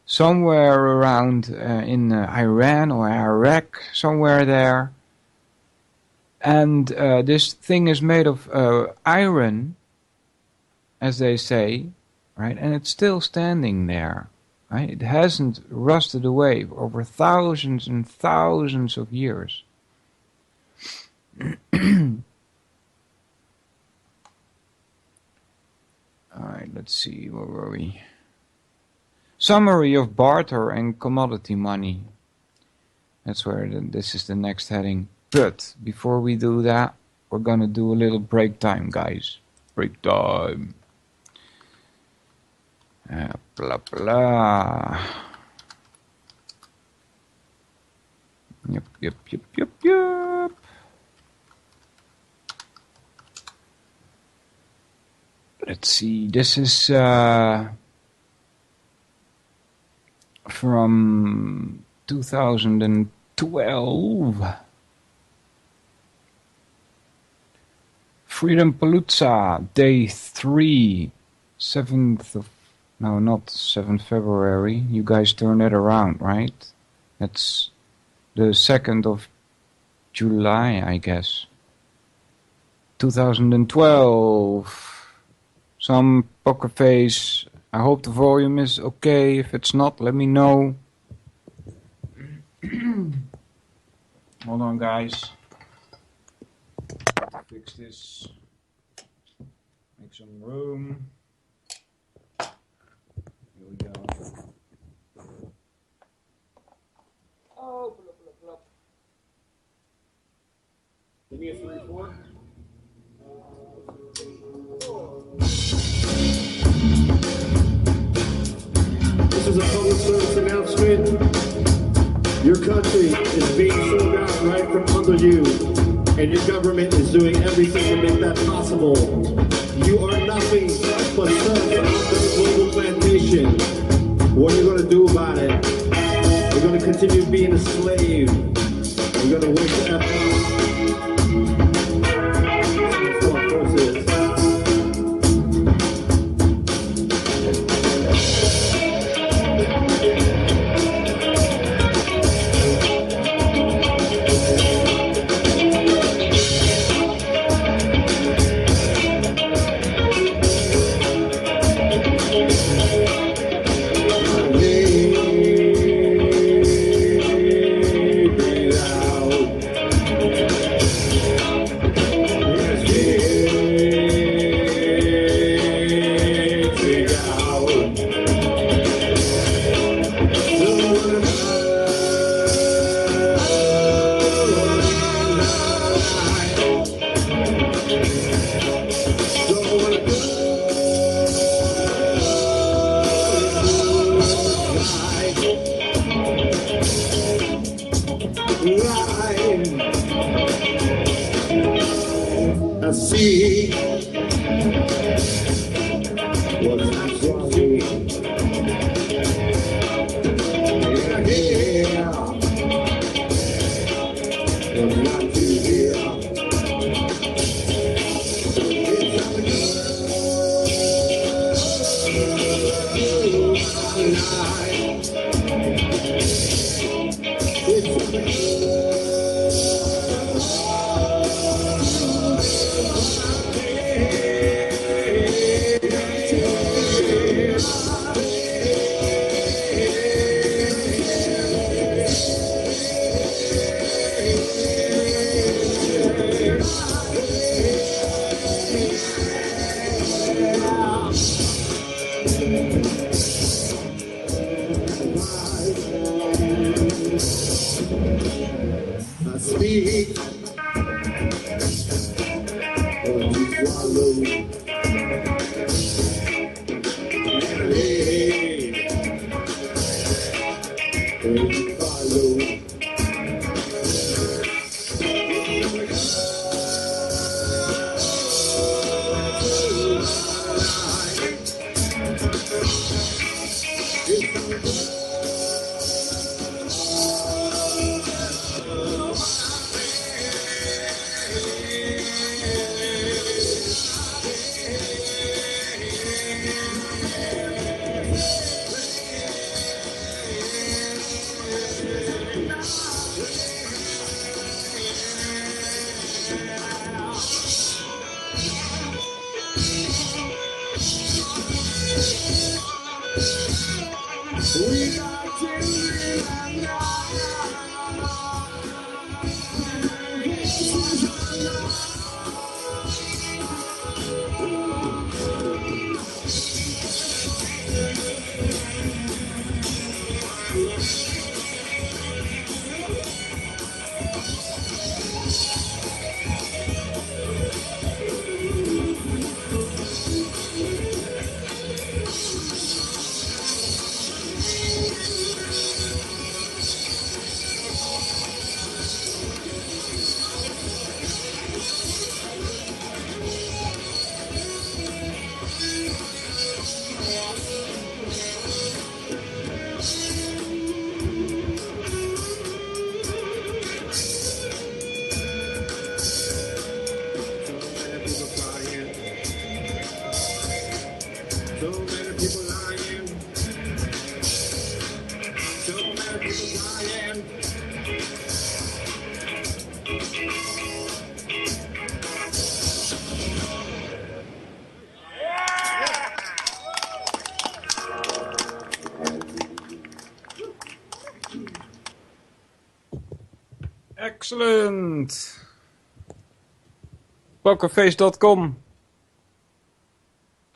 somewhere around in Iran or Iraq, somewhere there. And this thing is made of iron, as they say, right? And it's still standing there, right? It hasn't rusted away over thousands and thousands of years. Alright, let's see, where were we? Summary of barter and commodity money. That's where this is the next heading. But before we do that, we're gonna do a little break time, guys. Break time. Blah blah. Yep. Let's see, this is from 2012. Freedom Palooza, day 3, 7th of, no, not 7th February. You guys turned it around, right? That's the 2nd of July, I guess. 2012. Some poker face. I hope the volume is okay. If it's not, let me know. Hold on, guys. Fix this. Make some room. Here we go. Oh, blub, blub, blub. Give me a 3-4.
This is a public service announcement. Your country is being sold out right from under you, and your government is doing everything to make that possible. You are nothing but serfs on the global plantation. What are you going to do about it? You're going to continue being a slave. You're going to wake up. That's what force is. See what's happening. Yeah. What's not to hear. I speak of you swallow. And you follow. We got children and so many people lying. So many people lying.
Excellent! Pokerface.com.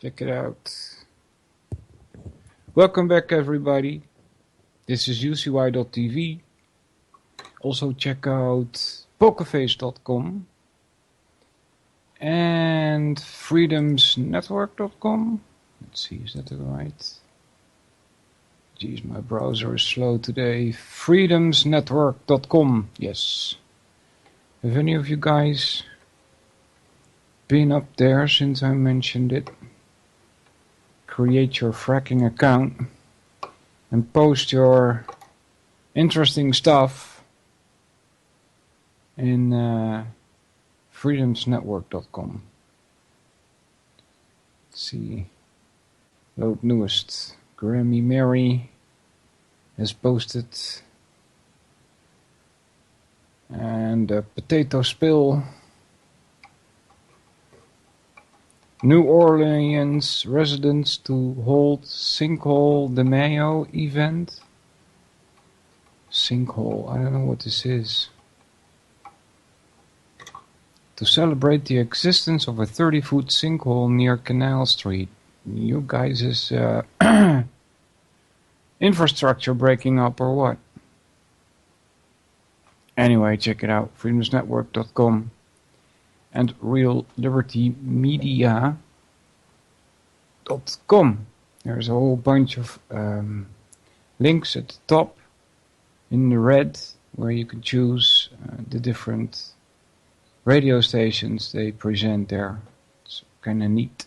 Check it out. Welcome back, everybody. This is UCY.tv. Also check out pokerface.com and freedomsnetwork.com. Let's see, is that the right? Geez, my browser is slow today. freedomsnetwork.com. Yes. Have any of you guys been up there since I mentioned it? Create your fracking account and post your interesting stuff in freedomsnetwork.com. Let's see. Load newest. Grammy Mary has posted. And Potato Spill. New Orleans residents to hold Sinkhole de Mayo event. Sinkhole, I don't know what this is. To celebrate the existence of a 30-foot sinkhole near Canal Street. You guys is infrastructure breaking up or what? Anyway, check it out. freedomsnetwork.com and reallibertymedia.com. There's a whole bunch of links at the top in the red where you can choose the different radio stations they present there. It's kind of neat.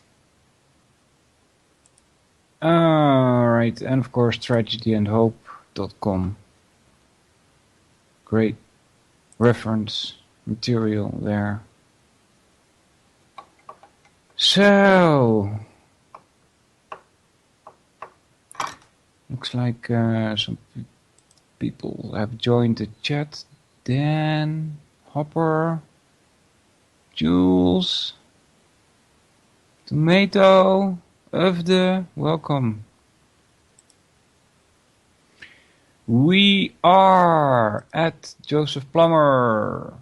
Alright, and of course tragedyandhope.com. Great reference material there. So, looks like some people have joined the chat. Dan, Hopper, Jules, Tomato, Ufde, welcome. We are at Joseph Plummer,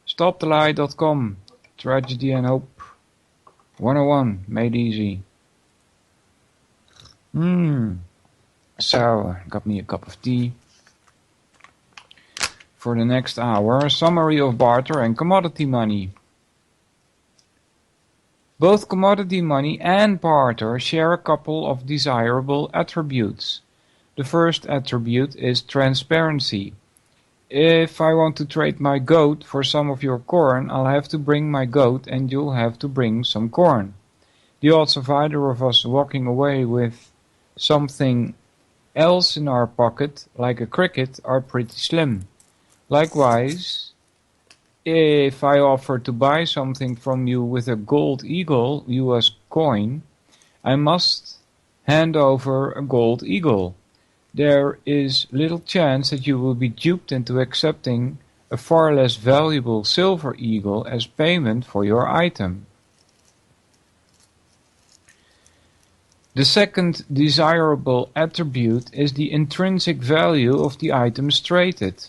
stopthelie.com, Tragedy and Hope 101, made easy. So, got me a cup of tea. For the next hour, a summary of barter and commodity money. Both commodity money and barter share a couple of desirable attributes. The first attribute is transparency. If I want to trade my goat for some of your corn, I'll have to bring my goat and you'll have to bring some corn. The odds of either of us walking away with something else in our pocket, like a cricket, are pretty slim. Likewise, if I offer to buy something from you with a gold eagle US coin, I must hand over a gold eagle. There is little chance that you will be duped into accepting a far less valuable silver eagle as payment for your item. The second desirable attribute is the intrinsic value of the items traded.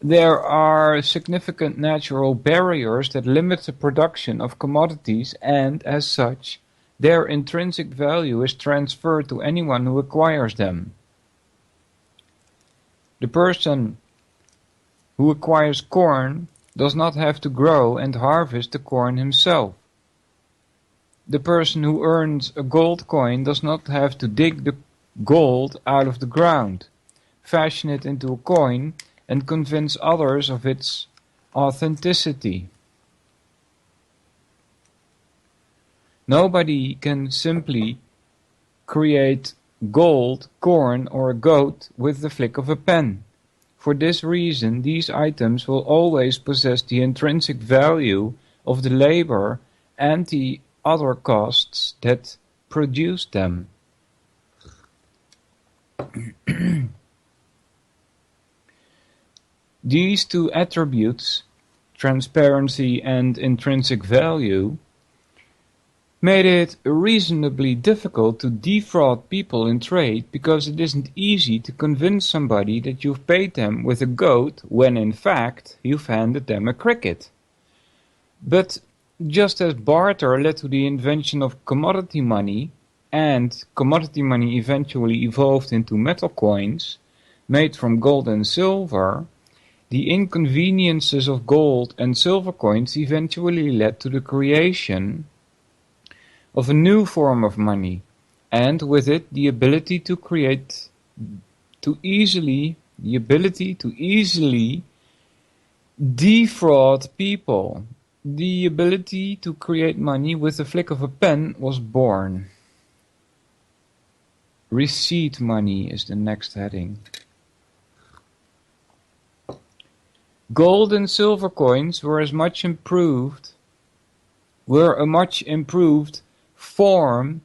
There are significant natural barriers that limit the production of commodities, and, as such, their intrinsic value is transferred to anyone who acquires them. The person who acquires corn does not have to grow and harvest the corn himself. The person who earns a gold coin does not have to dig the gold out of the ground, fashion it into a coin, and convince others of its authenticity. Nobody can simply create gold, corn, or a goat with the flick of a pen. For this reason, these items will always possess the intrinsic value of the labor and the other costs that produce them. These two attributes, transparency and intrinsic value, made it reasonably difficult to defraud people in trade, because it isn't easy to convince somebody that you've paid them with a goat when in fact you've handed them a cricket. But just as barter led to the invention of commodity money, and commodity money eventually evolved into metal coins made from gold and silver, the inconveniences of gold and silver coins eventually led to the creation of a new form of money, and with it the ability to easily defraud people. The ability to create money with the flick of a pen was born. Receipt money is the next heading. Gold and silver coins were a much improved form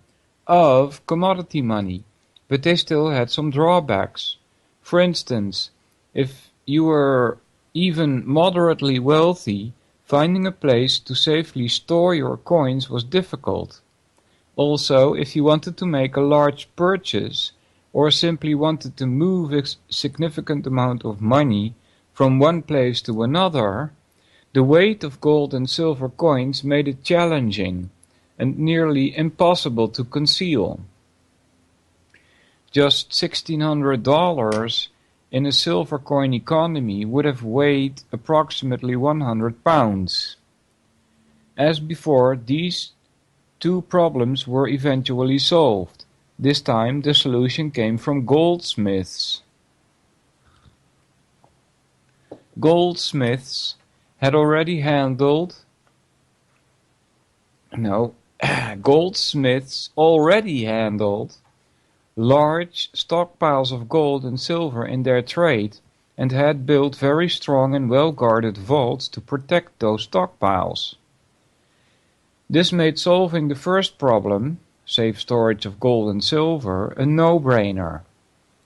of commodity money, but they still had some drawbacks. For instance, if you were even moderately wealthy, finding a place to safely store your coins was difficult. Also, if you wanted to make a large purchase, or simply wanted to move a significant amount of money from one place to another, the weight of gold and silver coins made it challenging and nearly impossible to conceal. Just $1,600 in a silver coin economy would have weighed approximately 100 pounds. As before, these two problems were eventually solved. This time the solution came from goldsmiths. Goldsmiths already handled large stockpiles of gold and silver in their trade, and had built very strong and well-guarded vaults to protect those stockpiles. This made solving the first problem, safe storage of gold and silver, a no-brainer.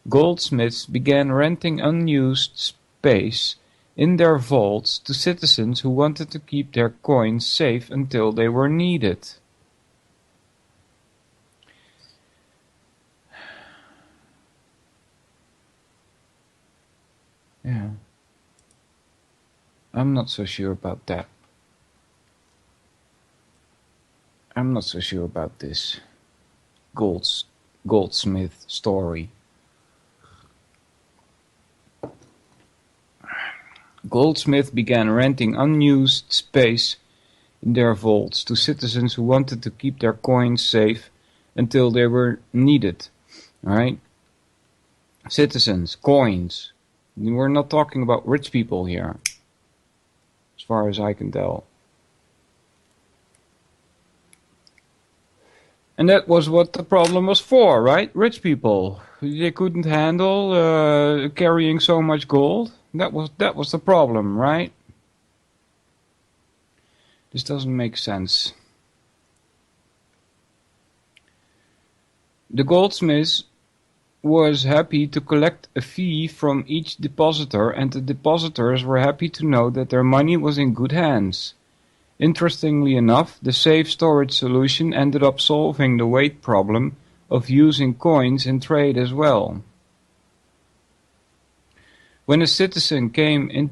Goldsmiths began renting unused space in their vaults to citizens who wanted to keep their coins safe until they were needed. Yeah. I'm not so sure about that. I'm not so sure about this goldsmith story. Goldsmiths began renting unused space in their vaults to citizens who wanted to keep their coins safe until they were needed. Alright? Citizens, coins. We're not talking about rich people here, as far as I can tell. And that was what the problem was for, right? Rich people. They couldn't handle carrying so much gold. That was the problem, right? This doesn't make sense. The goldsmith was happy to collect a fee from each depositor, and the depositors were happy to know that their money was in good hands. Interestingly enough, the safe storage solution ended up solving the weight problem of using coins in trade as well. When a citizen came in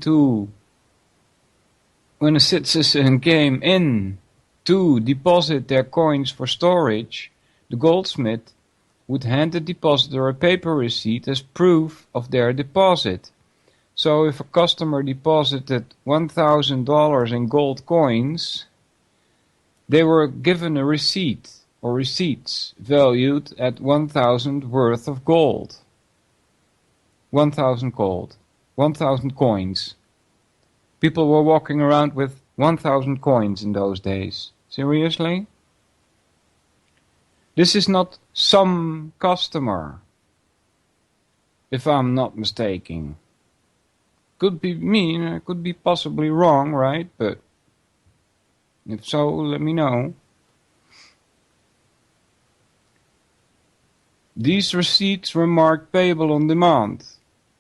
to deposit their coins for storage, the goldsmith would hand the depositor a paper receipt as proof of their deposit. So if a customer deposited $1,000 in gold coins, they were given a receipt or receipts valued at 1,000 worth of gold. 1,000 gold. 1,000 coins. People were walking around with 1,000 coins in those days. Seriously? This is not some customer, if I'm not mistaken. Could be me, I could be possibly wrong, right? But if so, let me know. These receipts were marked payable on demand.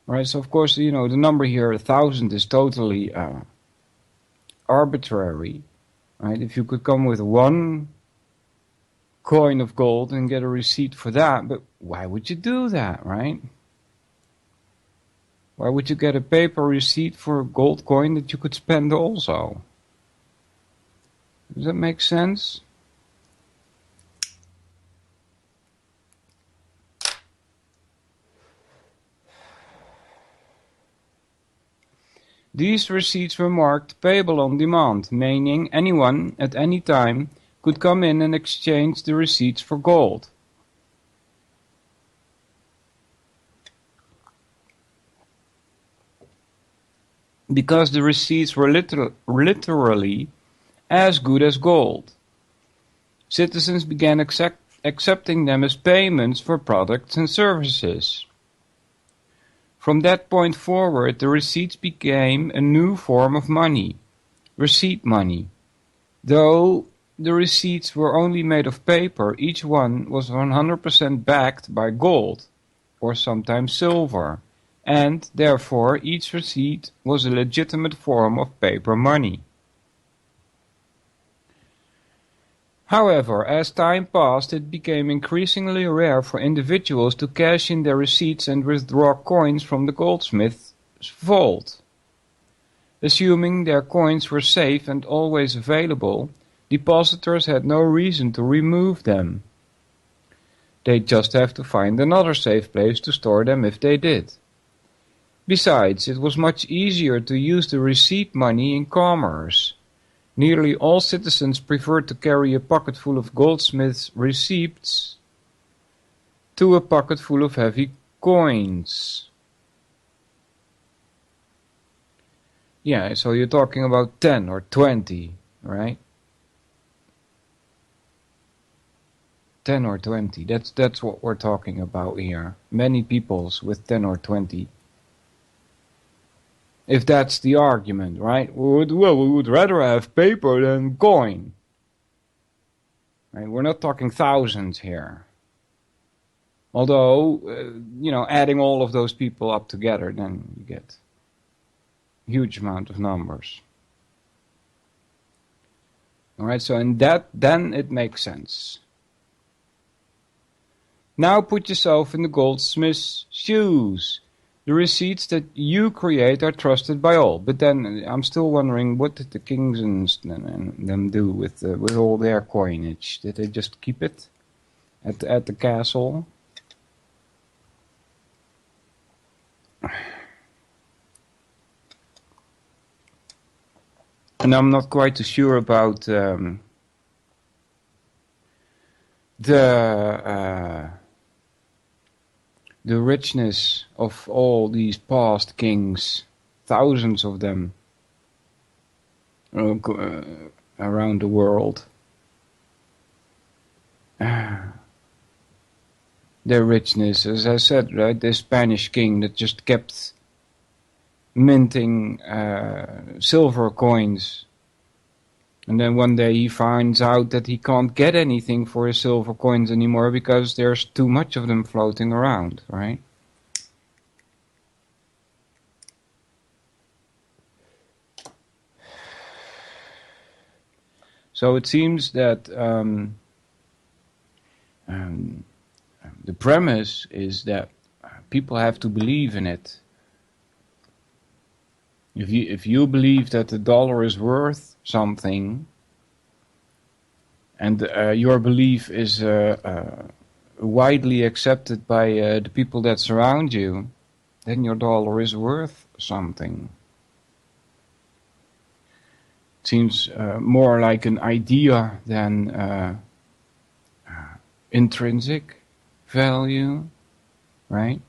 Right, so of course, the number here, 1,000, is totally arbitrary. Right? If you could come with one coin of gold and get a receipt for that, but why would you do that, right? Why would you get a paper receipt for a gold coin that you could spend also? Does that make sense? These receipts were marked payable on demand, meaning anyone at any time could come in and exchange the receipts for gold. Because the receipts were literally as good as gold, citizens began accepting them as payments for products and services. From that point forward, the receipts became a new form of money, receipt money. Though the receipts were only made of paper, each one was 100% backed by gold, or sometimes silver, and therefore each receipt was a legitimate form of paper money. However, as time passed, it became increasingly rare for individuals to cash in their receipts and withdraw coins from the goldsmith's vault. Assuming their coins were safe and always available, depositors had no reason to remove them. They'd just have to find another safe place to store them if they did. Besides, it was much easier to use the receipt money in commerce. Nearly all citizens preferred to carry a pocket full of goldsmiths' receipts to a pocket full of heavy coins. Yeah, so you're talking about 10 or 20, right? 10 or 20, that's what we're talking about here. Many peoples with 10 or 20. If that's the argument, right? We would rather have paper than coin. Right? We're not talking thousands here. Although, adding all of those people up together, then you get a huge amount of numbers. Alright, so in that, then it makes sense. Now put yourself in the goldsmith's shoes. The receipts that you create are trusted by all. But then I'm still wondering, what did the kings and them do with all their coinage? Did they just keep it at the castle? And I'm not quite too sure about the richness of all these past kings, thousands of them around the world. Their richness, as I said, right? The Spanish king that just kept minting silver coins. And then one day he finds out that he can't get anything for his silver coins anymore because there's too much of them floating around, right? So it seems that the premise is that people have to believe in it. If you believe that the dollar is worth something, and your belief is widely accepted by the people that surround you, then your dollar is worth something. It seems more like an idea than intrinsic value, right?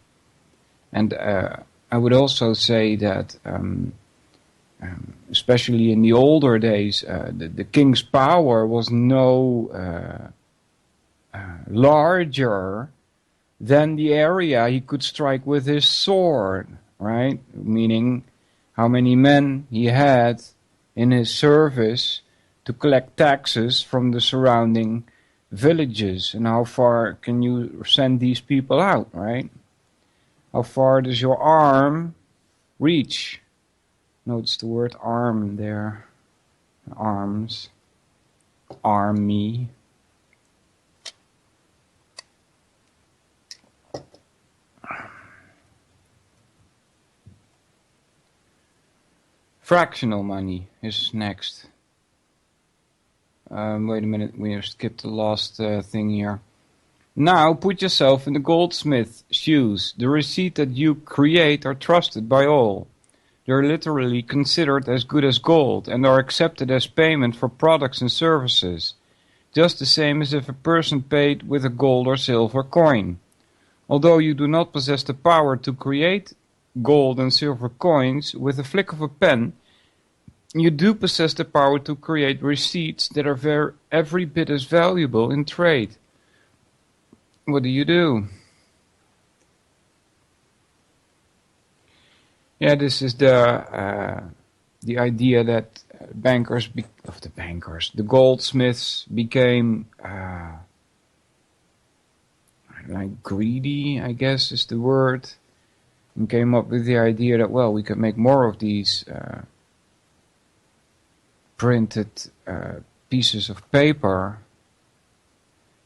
And I would also say that especially in the older days, the king's power was no larger than the area he could strike with his sword, right? Meaning how many men he had in his service to collect taxes from the surrounding villages, and how far can you send these people out, right? How far does your arm reach? Notice the word arm there. Arms. Army. Fractional money is next. Wait a minute, we have skipped the last thing here. Now put yourself in the goldsmith's shoes. The receipts that you create are trusted by all. They are literally considered as good as gold and are accepted as payment for products and services, just the same as if a person paid with a gold or silver coin. Although you do not possess the power to create gold and silver coins with a flick of a pen, you do possess the power to create receipts that are every bit as valuable in trade. What do? Yeah, this is the idea that the goldsmiths became like greedy, I guess is the word, and came up with the idea that, well, we could make more of these printed pieces of paper,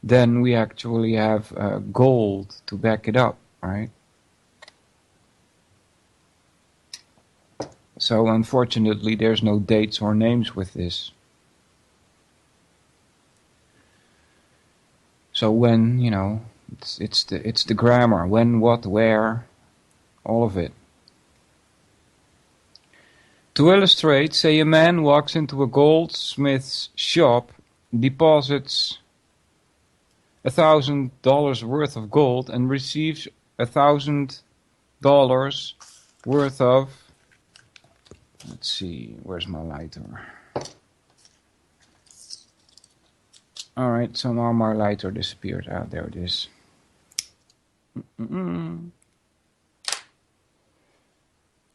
then we actually have gold to back it up, right? So unfortunately there's no dates or names with this. So when, it's the grammar, when, what, where, all of it. To illustrate, say a man walks into a goldsmith's shop, deposits $1,000 worth of gold and receives $1,000 worth of, let's see, where's my lighter? Alright, somehow my lighter disappeared. Ah, there it is.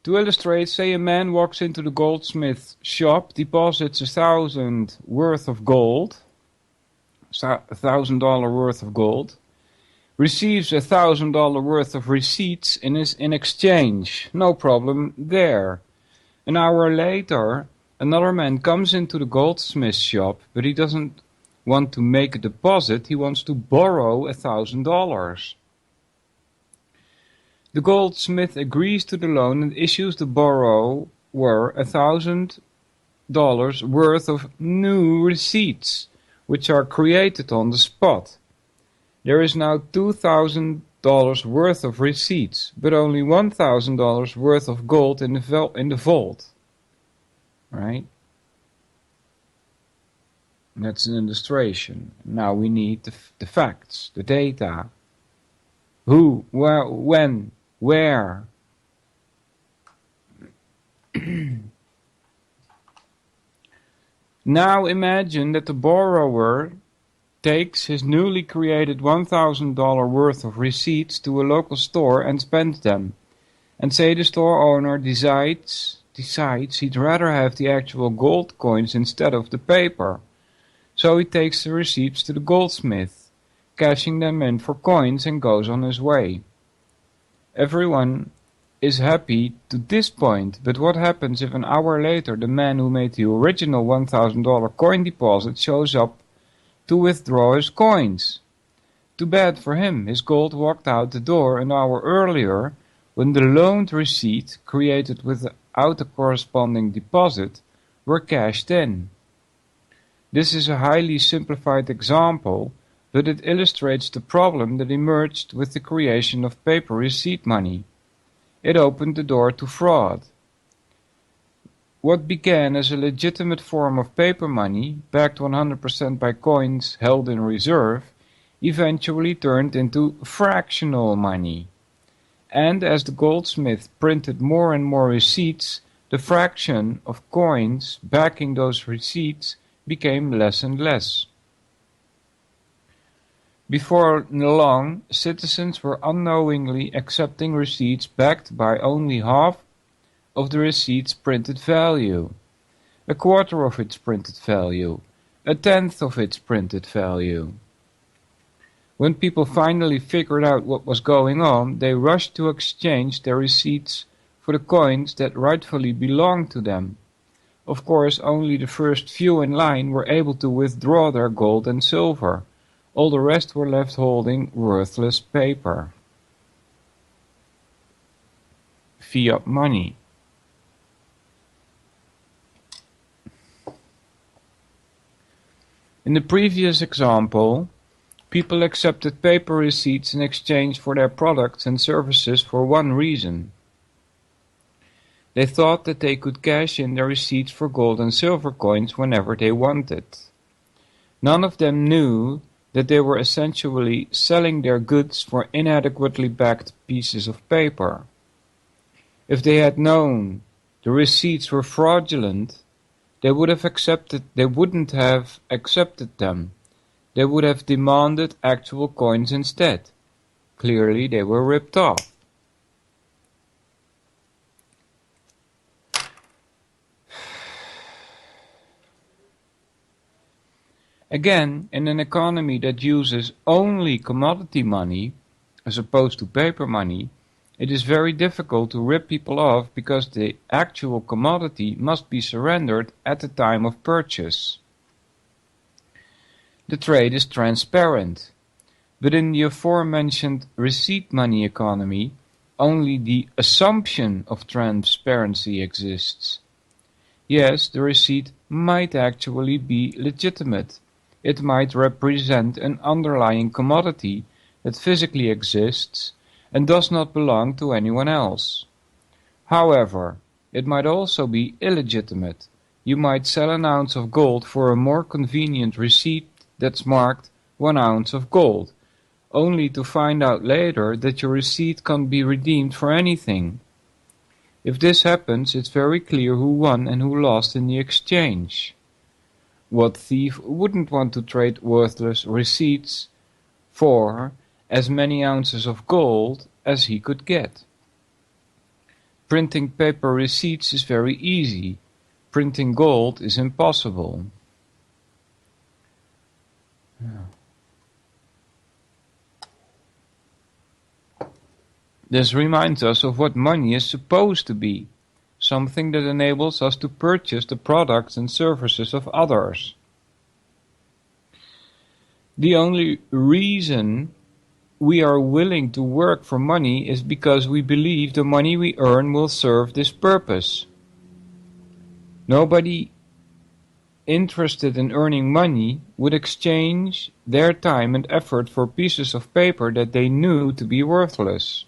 To illustrate, say a man walks into the goldsmith's shop, deposits $1,000 worth of gold, $1,000 worth of gold, receives $1,000 worth of receipts in exchange. No problem there. An hour later, another man comes into the goldsmith's shop, but he doesn't want to make a deposit, he wants to borrow $1,000. The goldsmith agrees to the loan and issues the borrower $1,000 worth of new receipts, which are created on the spot. There is now $2,000 worth of receipts, but only $1,000 worth of gold in the vault. Right? That's an illustration. Now we need the facts, the data. Who, where, when, where. Now imagine that the borrower takes his newly created $1,000 worth of receipts to a local store and spends them. And say the store owner decides he'd rather have the actual gold coins instead of the paper. So he takes the receipts to the goldsmith, cashing them in for coins, and goes on his way. Everyone is happy to this point, but what happens if an hour later the man who made the original $1,000 coin deposit shows up to withdraw his coins? Too bad for him, his gold walked out the door an hour earlier when the loaned receipt, created without a corresponding deposit, were cashed in. This is a highly simplified example, but it illustrates the problem that emerged with the creation of paper receipt money. It opened the door to fraud. What began as a legitimate form of paper money, backed 100% by coins held in reserve, eventually turned into fractional money. And as the goldsmith printed more and more receipts, the fraction of coins backing those receipts became less and less. Before long, citizens were unknowingly accepting receipts backed by only half of the receipt's printed value, a quarter of its printed value, a tenth of its printed value. When people finally figured out what was going on, they rushed to exchange their receipts for the coins that rightfully belonged to them. Of course, only the first few in line were able to withdraw their gold and silver. All the rest were left holding worthless paper. Fiat money. In the previous example, people accepted paper receipts in exchange for their products and services for one reason. They thought that they could cash in their receipts for gold and silver coins whenever they wanted. None of them knew that they were essentially selling their goods for inadequately backed pieces of paper. If they had known the receipts were fraudulent, they wouldn't have accepted them. They would have demanded actual coins instead. Clearly they were ripped off. Again, in an economy that uses only commodity money, as opposed to paper money, it is very difficult to rip people off because the actual commodity must be surrendered at the time of purchase. The trade is transparent, but in the aforementioned receipt money economy, only the assumption of transparency exists. Yes, the receipt might actually be legitimate. It might represent an underlying commodity that physically exists and does not belong to anyone else. However, it might also be illegitimate. You might sell an ounce of gold for a more convenient receipt that's marked 1 ounce of gold, only to find out later that your receipt can't be redeemed for anything. If this happens, it's very clear who won and who lost in the exchange. What thief wouldn't want to trade worthless receipts for as many ounces of gold as he could get? Printing paper receipts is very easy. Printing gold is impossible. This reminds us of what money is supposed to be, something that enables us to purchase the products and services of others. The only reason we are willing to work for money is because we believe the money we earn will serve this purpose. Nobody interested in earning money would exchange their time and effort for pieces of paper that they knew to be worthless.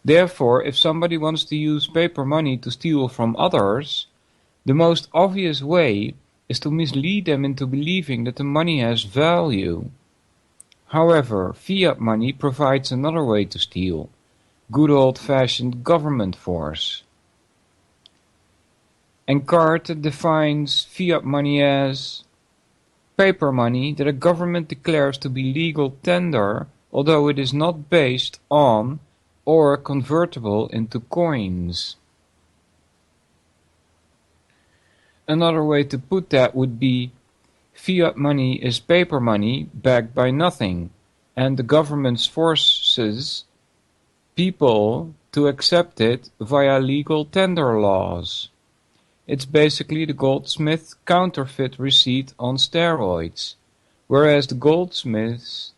Therefore, if somebody wants to use paper money to steal from others, the most obvious way is to mislead them into believing that the money has value. However, fiat money provides another way to steal: good old-fashioned government force. Encarta defines fiat money as paper money that a government declares to be legal tender, although it is not based on or convertible into coins. Another way to put that would be fiat money is paper money backed by nothing, and the government's forces people to accept it via legal tender laws. It's basically the goldsmith counterfeit receipt on steroids, whereas the goldsmiths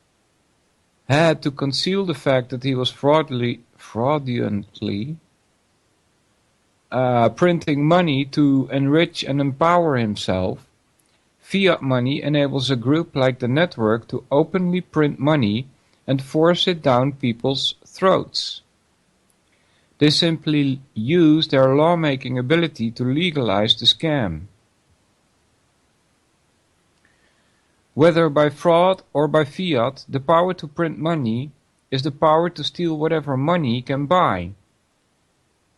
had to conceal the fact that he was fraudulently printing money to enrich and empower himself. Fiat money enables a group like the network to openly print money and force it down people's throats. They simply use their lawmaking ability to legalize the scam. Whether by fraud or by fiat, the power to print money is the power to steal whatever money can buy.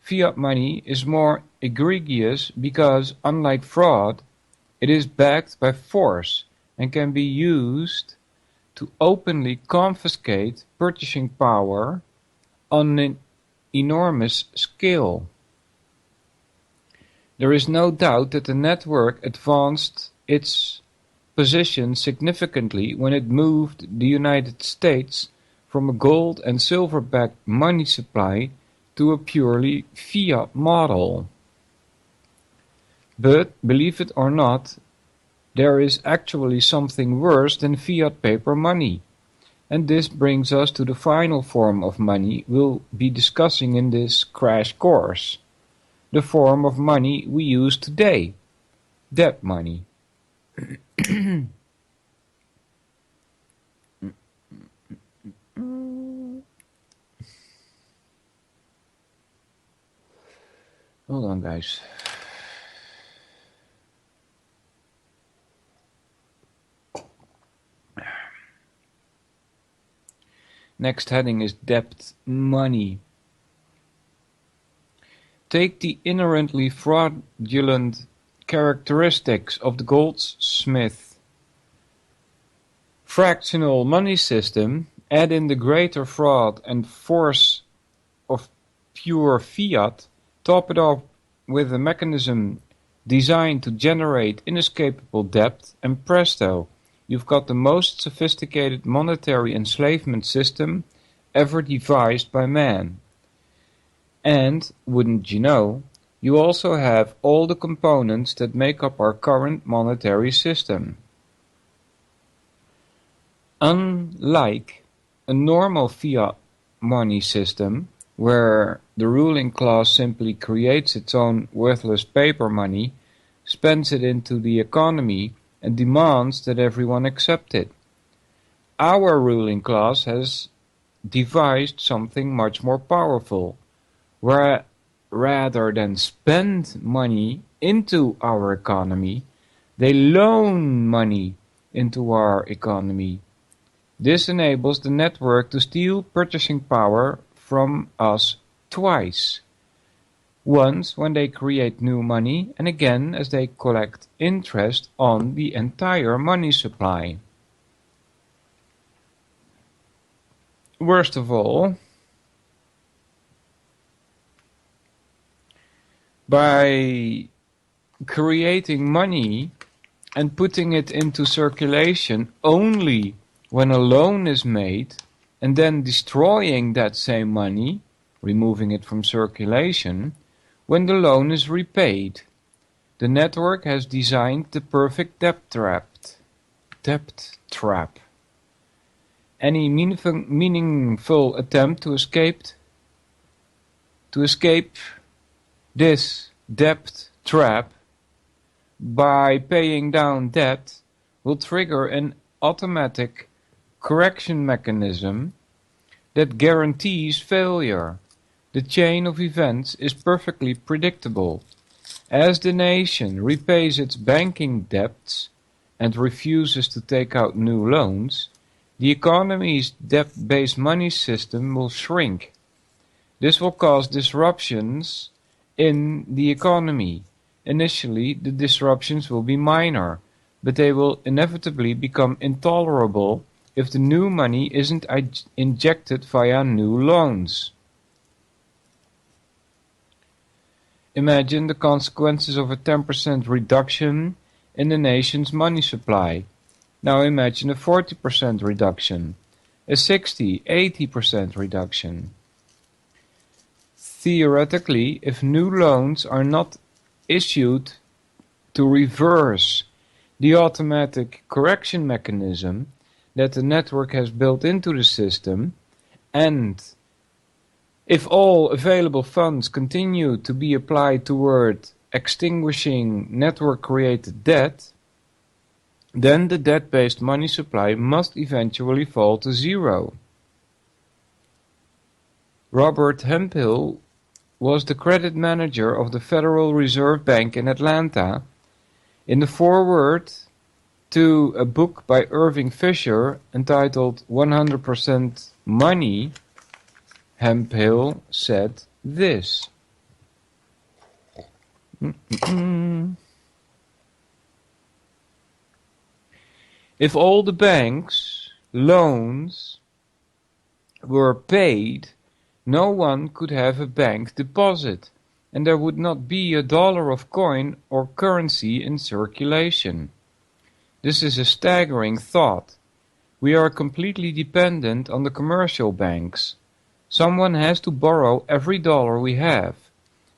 Fiat money is more egregious because, unlike fraud, it is backed by force and can be used to openly confiscate purchasing power on an enormous scale. There is no doubt that the network advanced its position significantly when it moved the United States from a gold and silver-backed money supply to a purely fiat model. But, believe it or not, there is actually something worse than fiat paper money. And this brings us to the final form of money we'll be discussing in this crash course. The form of money we use today. Debt money. Hold on, guys. Next heading is debt money. Take the inherently fraudulent characteristics of the goldsmith fractional money system, add in the greater fraud and force of pure fiat, top it off with a mechanism designed to generate inescapable debt, and presto, you've got the most sophisticated monetary enslavement system ever devised by man. And, wouldn't you know, you also have all the components that make up our current monetary system. Unlike a normal fiat money system, where the ruling class simply creates its own worthless paper money, spends it into the economy, and demands that everyone accept it. Our ruling class has devised something much more powerful, where rather than spend money into our economy, they loan money into our economy. This enables the network to steal purchasing power from us twice. Once when they create new money, and again as they collect interest on the entire money supply. Worst of all, by creating money and putting it into circulation only when a loan is made, and then destroying that same money, removing it from circulation, when the loan is repaid. The network has designed the perfect debt trap. Any meaningful attempt to escape this debt trap by paying down debt will trigger an automatic correction mechanism that guarantees failure. The chain of events is perfectly predictable. As the nation repays its banking debts and refuses to take out new loans, the economy's debt-based money system will shrink. This will cause disruptions in the economy. Initially, the disruptions will be minor, but they will inevitably become intolerable if the new money isn't injected via new loans. Imagine the consequences of a 10% reduction in the nation's money supply. Now imagine a 40% reduction, a 60-80% reduction. Theoretically, if new loans are not issued to reverse the automatic correction mechanism that the network has built into the system, and if all available funds continue to be applied toward extinguishing network-created debt, then the debt-based money supply must eventually fall to zero. Robert Hemphill was the credit manager of the Federal Reserve Bank in Atlanta. In the foreword to a book by Irving Fisher entitled 100% Money, Hemphill said this. If all the bank's loans were paid, no one could have a bank deposit, and there would not be a dollar of coin or currency in circulation. This is a staggering thought. We are completely dependent on the commercial banks. Someone has to borrow every dollar we have.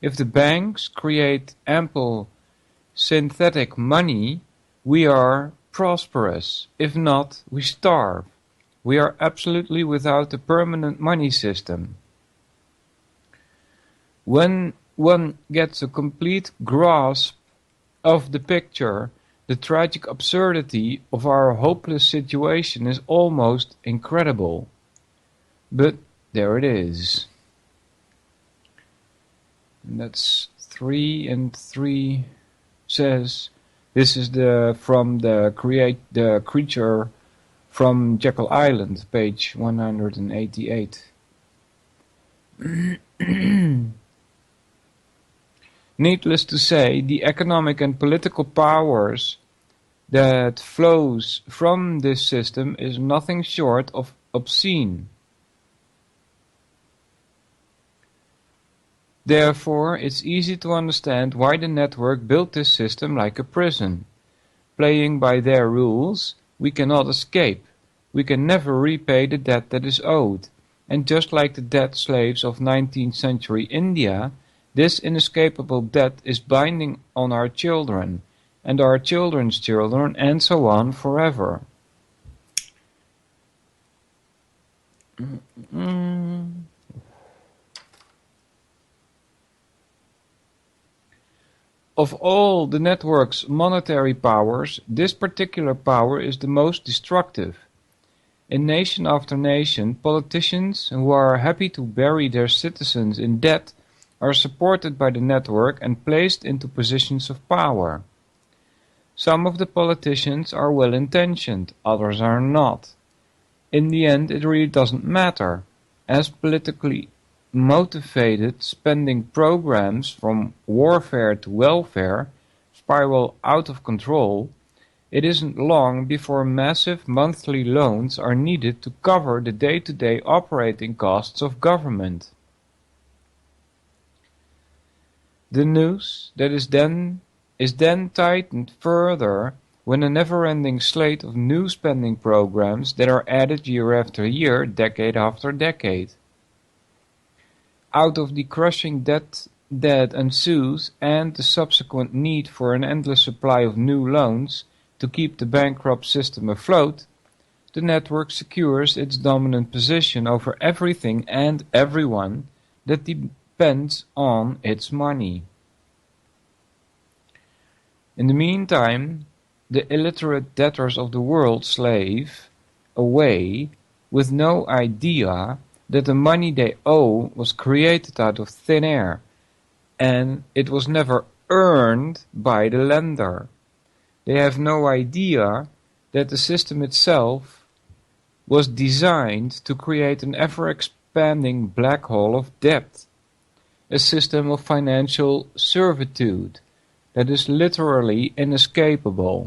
If the banks create ample synthetic money, we are prosperous. If not, we starve. We are absolutely without a permanent money system. When one gets a complete grasp of the picture, the tragic absurdity of our hopeless situation is almost incredible. But there it is. And that's 3 and 3 says, this is from the creature from Jekyll Island, page 188. Needless to say, the economic and political powers that flows from this system is nothing short of obscene. Therefore, it's easy to understand why the network built this system like a prison. Playing by their rules, we cannot escape. We can never repay the debt that is owed. And just like the debt slaves of 19th century India, this inescapable debt is binding on our children, and our children's children, and so on forever. Of all the network's monetary powers, this particular power is the most destructive. In nation after nation, politicians who are happy to bury their citizens in debt are supported by the network and placed into positions of power. Some of the politicians are well-intentioned, others are not. In the end, it really doesn't matter, as politically motivated spending programs from warfare to welfare spiral out of control. It isn't long before massive monthly loans are needed to cover the day-to-day operating costs of government. The noose that is then tightened further when a never-ending slate of new spending programs that are added year after year, decade after decade. Out of the crushing debt that ensues and the subsequent need for an endless supply of new loans to keep the bankrupt system afloat, the network secures its dominant position over everything and everyone that depends on its money. In the meantime, the illiterate debtors of the world slave away with no idea that the money they owe was created out of thin air, and it was never earned by the lender. They have no idea that the system itself was designed to create an ever-expanding black hole of debt, a system of financial servitude that is literally inescapable.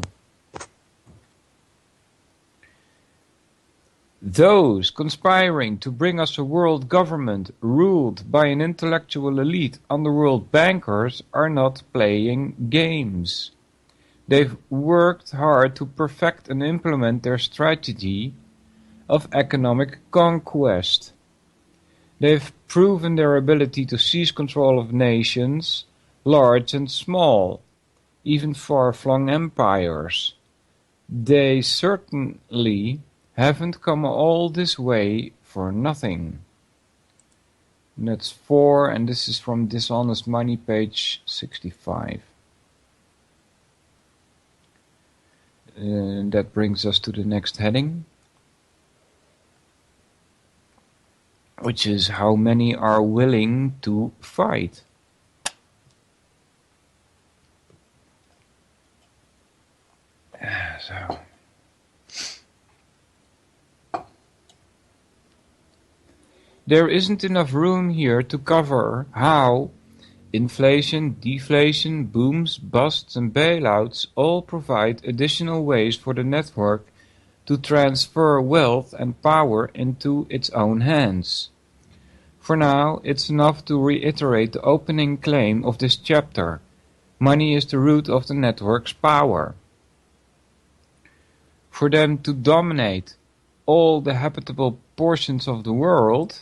Those conspiring to bring us a world government ruled by an intellectual elite underworld bankers are not playing games. They've worked hard to perfect and implement their strategy of economic conquest. They've proven their ability to seize control of nations, large and small, even far-flung empires. They certainly haven't come all this way for nothing. And that's 4, and this is from Dishonest Money, page 65. And that brings us to the next heading, which is how many are willing to fight. So, there isn't enough room here to cover how inflation, deflation, booms, busts and bailouts all provide additional ways for the network to transfer wealth and power into its own hands. For now, it's enough to reiterate the opening claim of this chapter. Money is the root of the network's power. For them to dominate all the habitable portions of the world,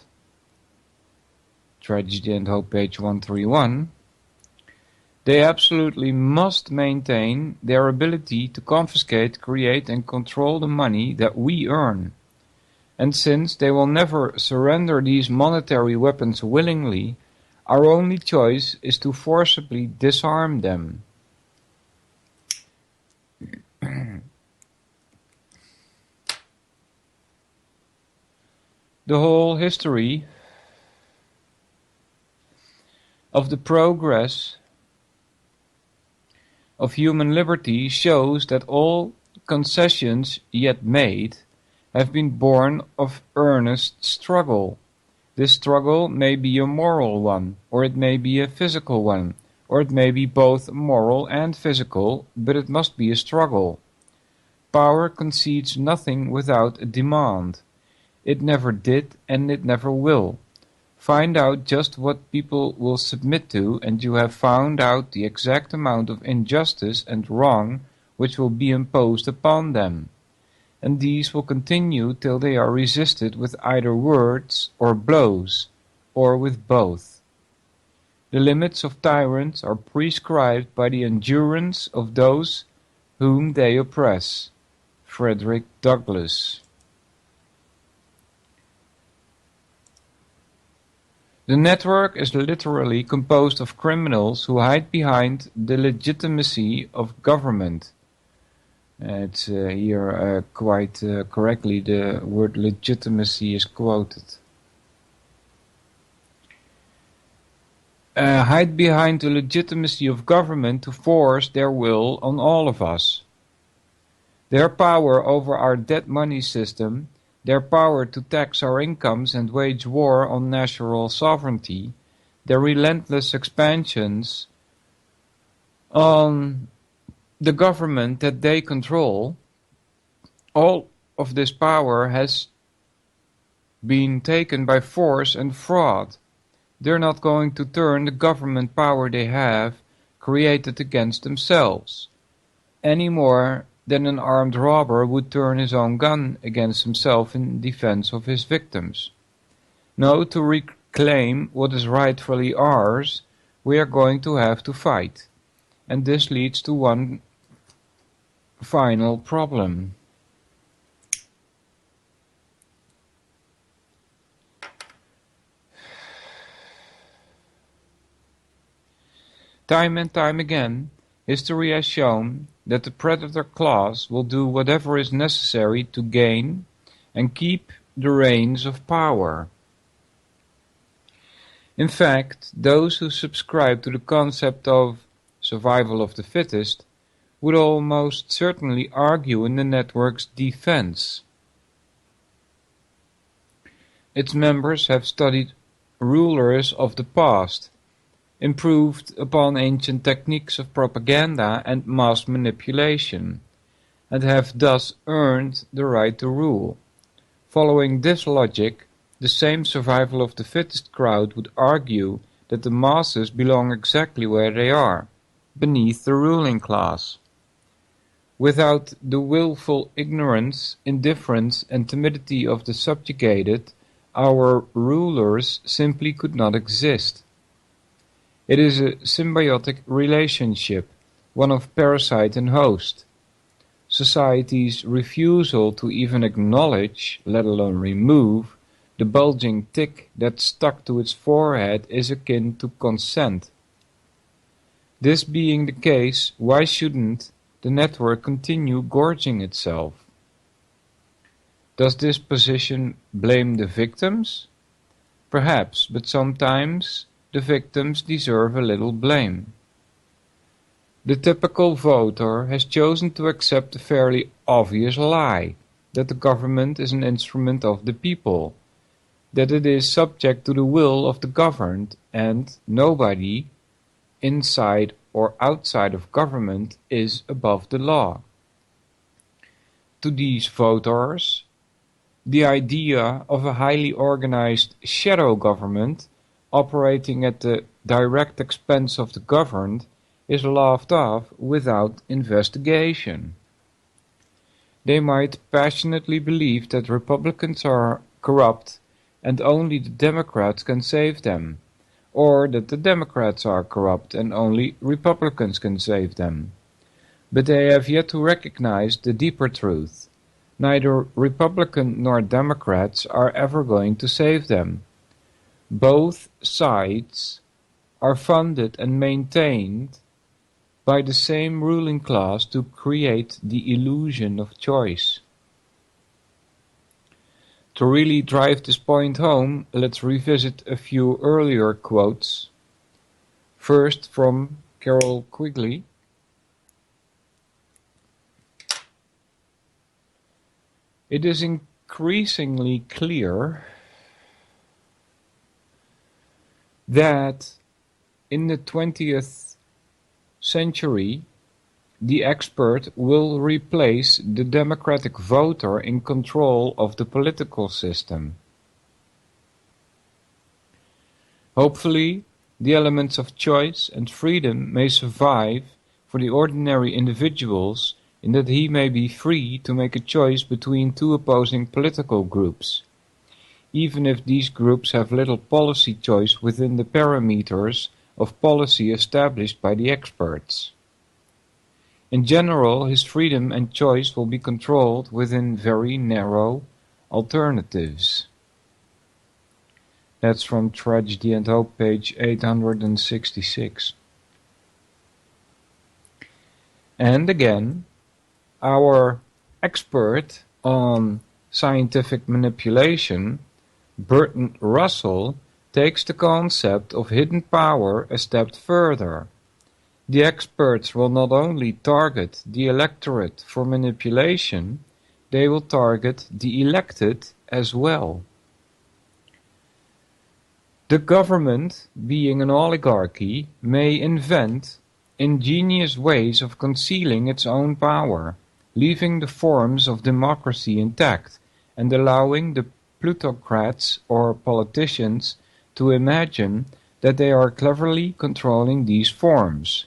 Tragedy and Hope, page 131, they absolutely must maintain their ability to confiscate, create and control the money that we earn. And since they will never surrender these monetary weapons willingly, our only choice is to forcibly disarm them. The whole history of the progress of human liberty shows that all concessions yet made have been born of earnest struggle. This struggle may be a moral one, or it may be a physical one, or it may be both moral and physical, but it must be a struggle. Power concedes nothing without a demand. It never did, and it never will. Find out just what people will submit to, and you have found out the exact amount of injustice and wrong which will be imposed upon them. And these will continue till they are resisted with either words or blows, or with both. The limits of tyrants are prescribed by the endurance of those whom they oppress. Frederick Douglass. The network is literally composed of criminals who hide behind the legitimacy of government. It's here quite correctly the word legitimacy is quoted. Hide behind the legitimacy of government to force their will on all of us. Their power over our dead money system, their power to tax our incomes and wage war on national sovereignty, their relentless expansions on the government that they control, all of this power has been taken by force and fraud. They're not going to turn the government power they have created against themselves, any more than an armed robber would turn his own gun against himself in defense of his victims. No, to reclaim what is rightfully ours, we are going to have to fight. And this leads to one final problem. Time and time again, history has shown that the predator class will do whatever is necessary to gain and keep the reins of power. In fact, those who subscribe to the concept of survival of the fittest would almost certainly argue in the network's defense. Its members have studied rulers of the past, improved upon ancient techniques of propaganda and mass manipulation, and have thus earned the right to rule. Following this logic, the same survival of the fittest crowd would argue that the masses belong exactly where they are, beneath the ruling class. Without the willful ignorance, indifference, and timidity of the subjugated, our rulers simply could not exist. It is a symbiotic relationship, one of parasite and host. Society's refusal to even acknowledge, let alone remove, the bulging tick that stuck to its forehead is akin to consent. This being the case, why shouldn't the network continue gorging itself? Does this position blame the victims? Perhaps, but sometimes the victims deserve a little blame. The typical voter has chosen to accept a fairly obvious lie, that the government is an instrument of the people, that it is subject to the will of the governed, and nobody, inside or outside of government, is above the law. To these voters, the idea of a highly organized shadow government operating at the direct expense of the governed is laughed off without investigation. They might passionately believe that Republicans are corrupt and only the Democrats can save them, or that the Democrats are corrupt and only Republicans can save them. But they have yet to recognize the deeper truth. Neither Republican nor Democrats are ever going to save them. Both sides are funded and maintained by the same ruling class to create the illusion of choice. To really drive this point home, let's revisit a few earlier quotes. First from Carol Quigley. It is increasingly clear that in the 20th century, the expert will replace the democratic voter in control of the political system. Hopefully, the elements of choice and freedom may survive for the ordinary individuals in that he may be free to make a choice between two opposing political groups, even if these groups have little policy choice within the parameters of policy established by the experts. In general, his freedom and choice will be controlled within very narrow alternatives. That's from Tragedy and Hope, page 866. And again, our expert on scientific manipulation, Bertrand Russell, takes the concept of hidden power a step further. The experts will not only target the electorate for manipulation, they will target the elected as well. The government, being an oligarchy, may invent ingenious ways of concealing its own power, leaving the forms of democracy intact and allowing the plutocrats or politicians to imagine that they are cleverly controlling these forms.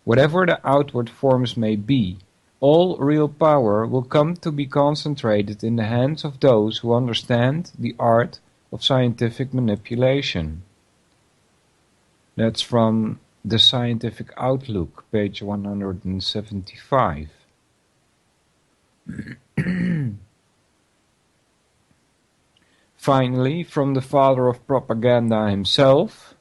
Whatever the outward forms may be, all real power will come to be concentrated in the hands of those who understand the art of scientific manipulation. That's from The Scientific Outlook, page 175. Finally, from the father of propaganda himself,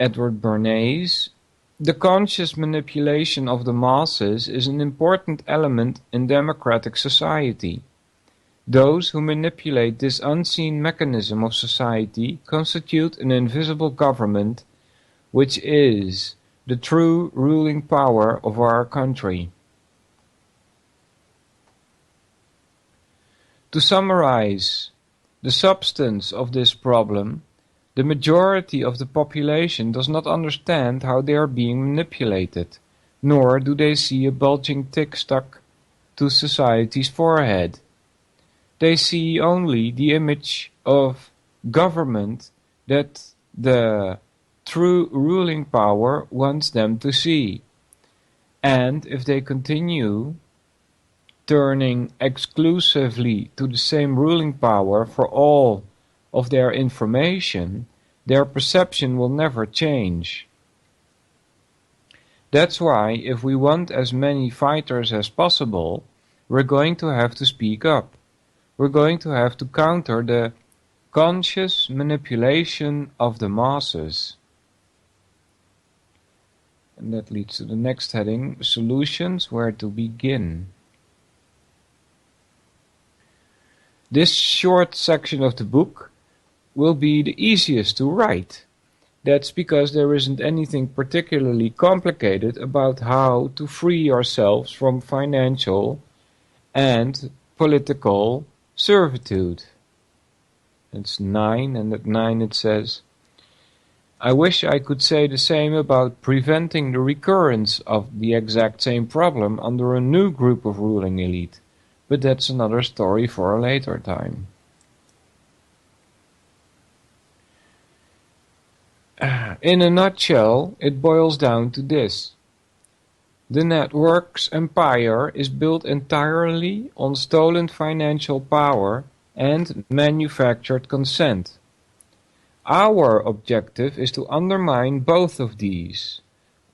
Edward Bernays, the conscious manipulation of the masses is an important element in democratic society. Those who manipulate this unseen mechanism of society constitute an invisible government, which is the true ruling power of our country. To summarize the substance of this problem, the majority of the population does not understand how they are being manipulated, nor do they see a bulging tick stuck to society's forehead. They see only the image of government that the true ruling power wants them to see. And if they continue turning exclusively to the same ruling power for all of their information, their perception will never change. That's why, if we want as many fighters as possible, we're going to have to speak up. We're going to have to counter the conscious manipulation of the masses. And that leads to the next heading, solutions, where to begin. This short section of the book will be the easiest to write. That's because there isn't anything particularly complicated about how to free ourselves from financial and political servitude. It's 9, and at 9 it says, I wish I could say the same about preventing the recurrence of the exact same problem under a new group of ruling elite, but that's another story for a later time. In a nutshell, it boils down to this. The network's empire is built entirely on stolen financial power and manufactured consent. Our objective is to undermine both of these,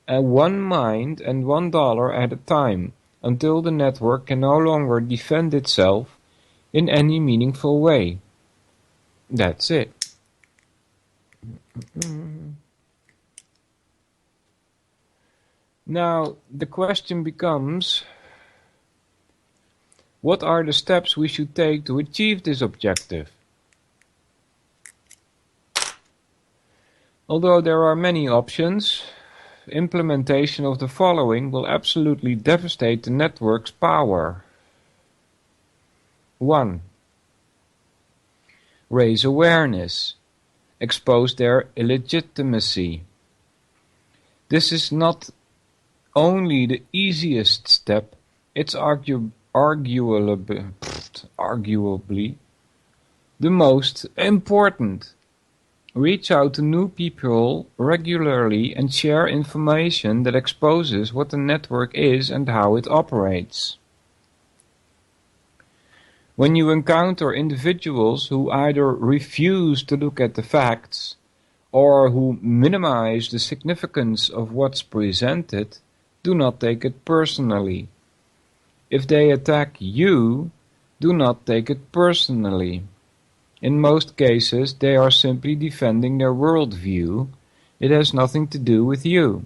one mind and $1 at a time, until the network can no longer defend itself in any meaningful way. That's it. Now, the question becomes, what are the steps we should take to achieve this objective? Although there are many options, implementation of the following will absolutely devastate the network's power. 1. Raise awareness. Expose their illegitimacy. This is not only the easiest step, it's arguably the most important. Reach out to new people regularly and share information that exposes what the network is and how it operates. When you encounter individuals who either refuse to look at the facts or who minimize the significance of what's presented, do not take it personally. If they attack you, do not take it personally. In most cases, they are simply defending their worldview. It has nothing to do with you.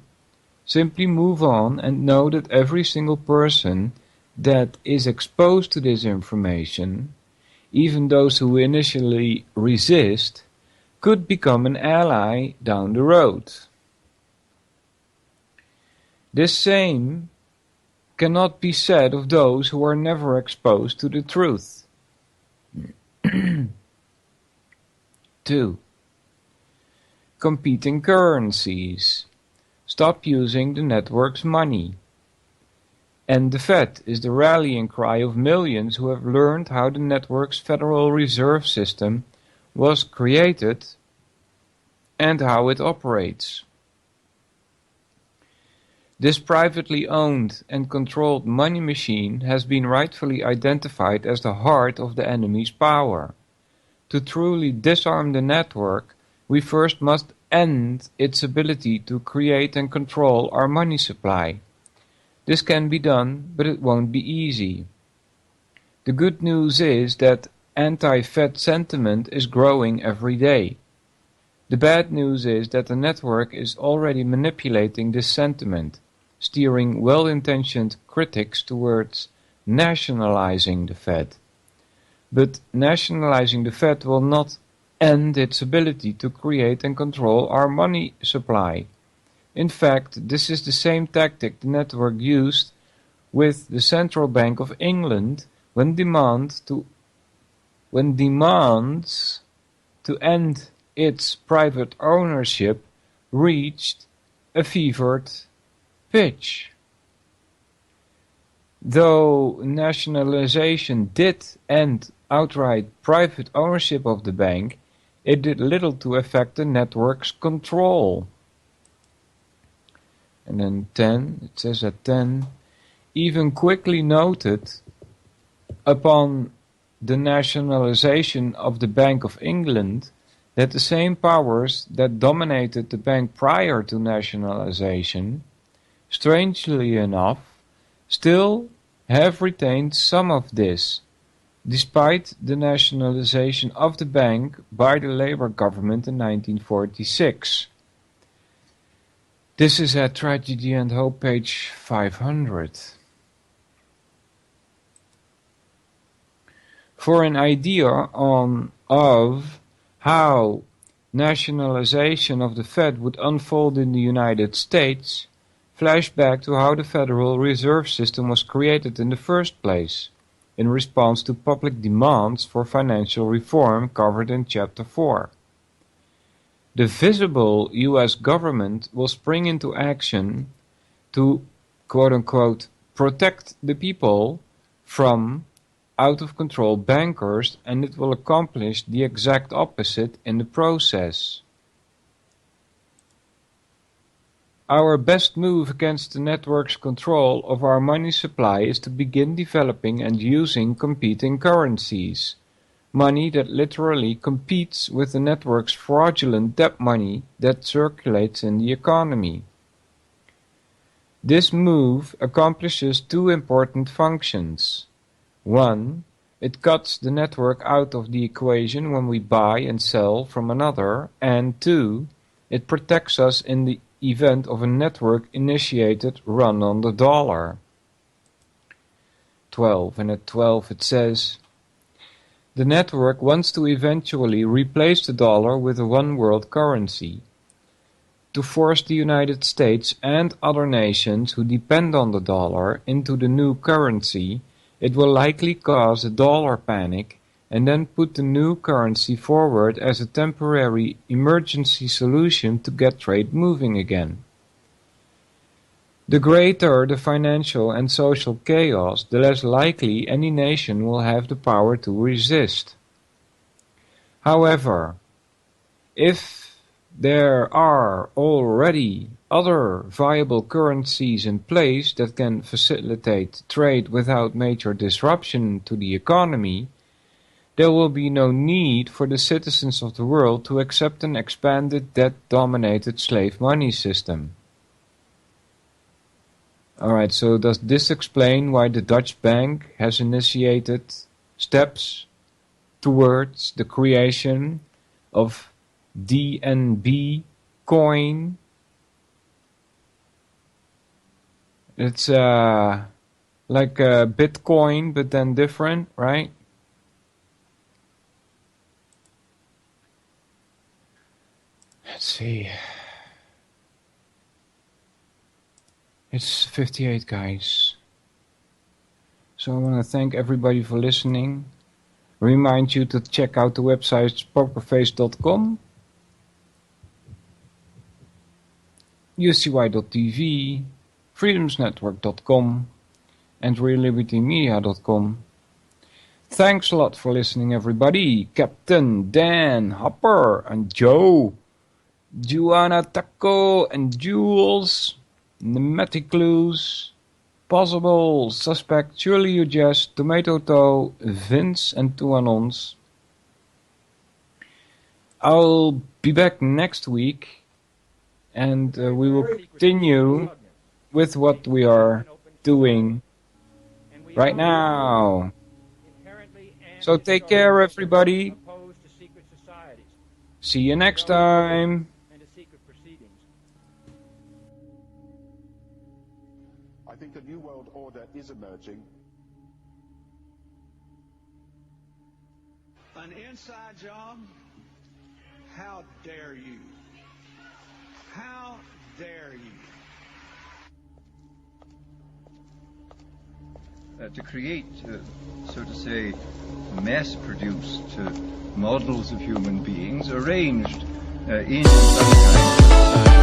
Simply move on and know that every single person that is exposed to this information, even those who initially resist, could become an ally down the road. This same cannot be said of those who are never exposed to the truth. 2. Competing currencies. Stop using the network's money. And the Fed is the rallying cry of millions who have learned how the network's Federal Reserve System was created and how it operates. This privately owned and controlled money machine has been rightfully identified as the heart of the enemy's power. To truly disarm the network, we first must end its ability to create and control our money supply. This can be done, but it won't be easy. The good news is that anti-Fed sentiment is growing every day. The bad news is that the network is already manipulating this sentiment, steering well-intentioned critics towards nationalizing the Fed. But nationalizing the Fed will not end its ability to create and control our money supply. In fact, this is the same tactic the network used with the Central Bank of England when demands to end its private ownership reached a fevered pitch. Though nationalization did end outright private ownership of the bank, it did little to affect the network's control. And then 10, it says at 10, even quickly noted upon the nationalization of the Bank of England that the same powers that dominated the bank prior to nationalization, strangely enough, still have retained some of this, despite the nationalization of the bank by the Labour government in 1946. This is at Tragedy and Hope, page 500. For an idea of how nationalization of the Fed would unfold in the United States, flash back to how the Federal Reserve System was created in the first place, in response to public demands for financial reform covered in Chapter 4. The visible US government will spring into action to, quote-unquote, protect the people from out-of-control bankers, and it will accomplish the exact opposite in the process. Our best move against the network's control of our money supply is to begin developing and using competing currencies, money that literally competes with the network's fraudulent debt money that circulates in the economy. This move accomplishes two important functions. One, it cuts the network out of the equation when we buy and sell from another, and two, it protects us in the event of a network-initiated run on the dollar. 12, and at 12 it says, the network wants to eventually replace the dollar with a one-world currency, to force the United States and other nations who depend on the dollar into the new currency. It will likely cause a dollar panic and then put the new currency forward as a temporary emergency solution to get trade moving again. The greater the financial and social chaos, the less likely any nation will have the power to resist. However, if there are already other viable currencies in place that can facilitate trade without major disruption to the economy, there will be no need for the citizens of the world to accept an expanded debt-dominated slave money system. Alright, so does this explain why the Dutch bank has initiated steps towards the creation of DNB coin? It's like a Bitcoin, but then different, right? Let's see. It's 58, guys. So I want to thank everybody for listening. Remind you to check out the websites pokerface.com, ucy.tv, freedomsnetwork.com, and reallibertymedia.com. Thanks a lot for listening, everybody. Captain Dan Hopper and Joe, Joanna Taco and Jules, Pneumatic Clues, Possible Suspect, Surely You Jest, Tomato Toe, Vince and Tuanons. I'll be back next week, and we will continue with what we are doing right now. So take care, everybody. See you next time.
I think a new world order is emerging.
An inside job? How dare you? How dare you?
To create, so to say, mass-produced models of human beings arranged in some kind of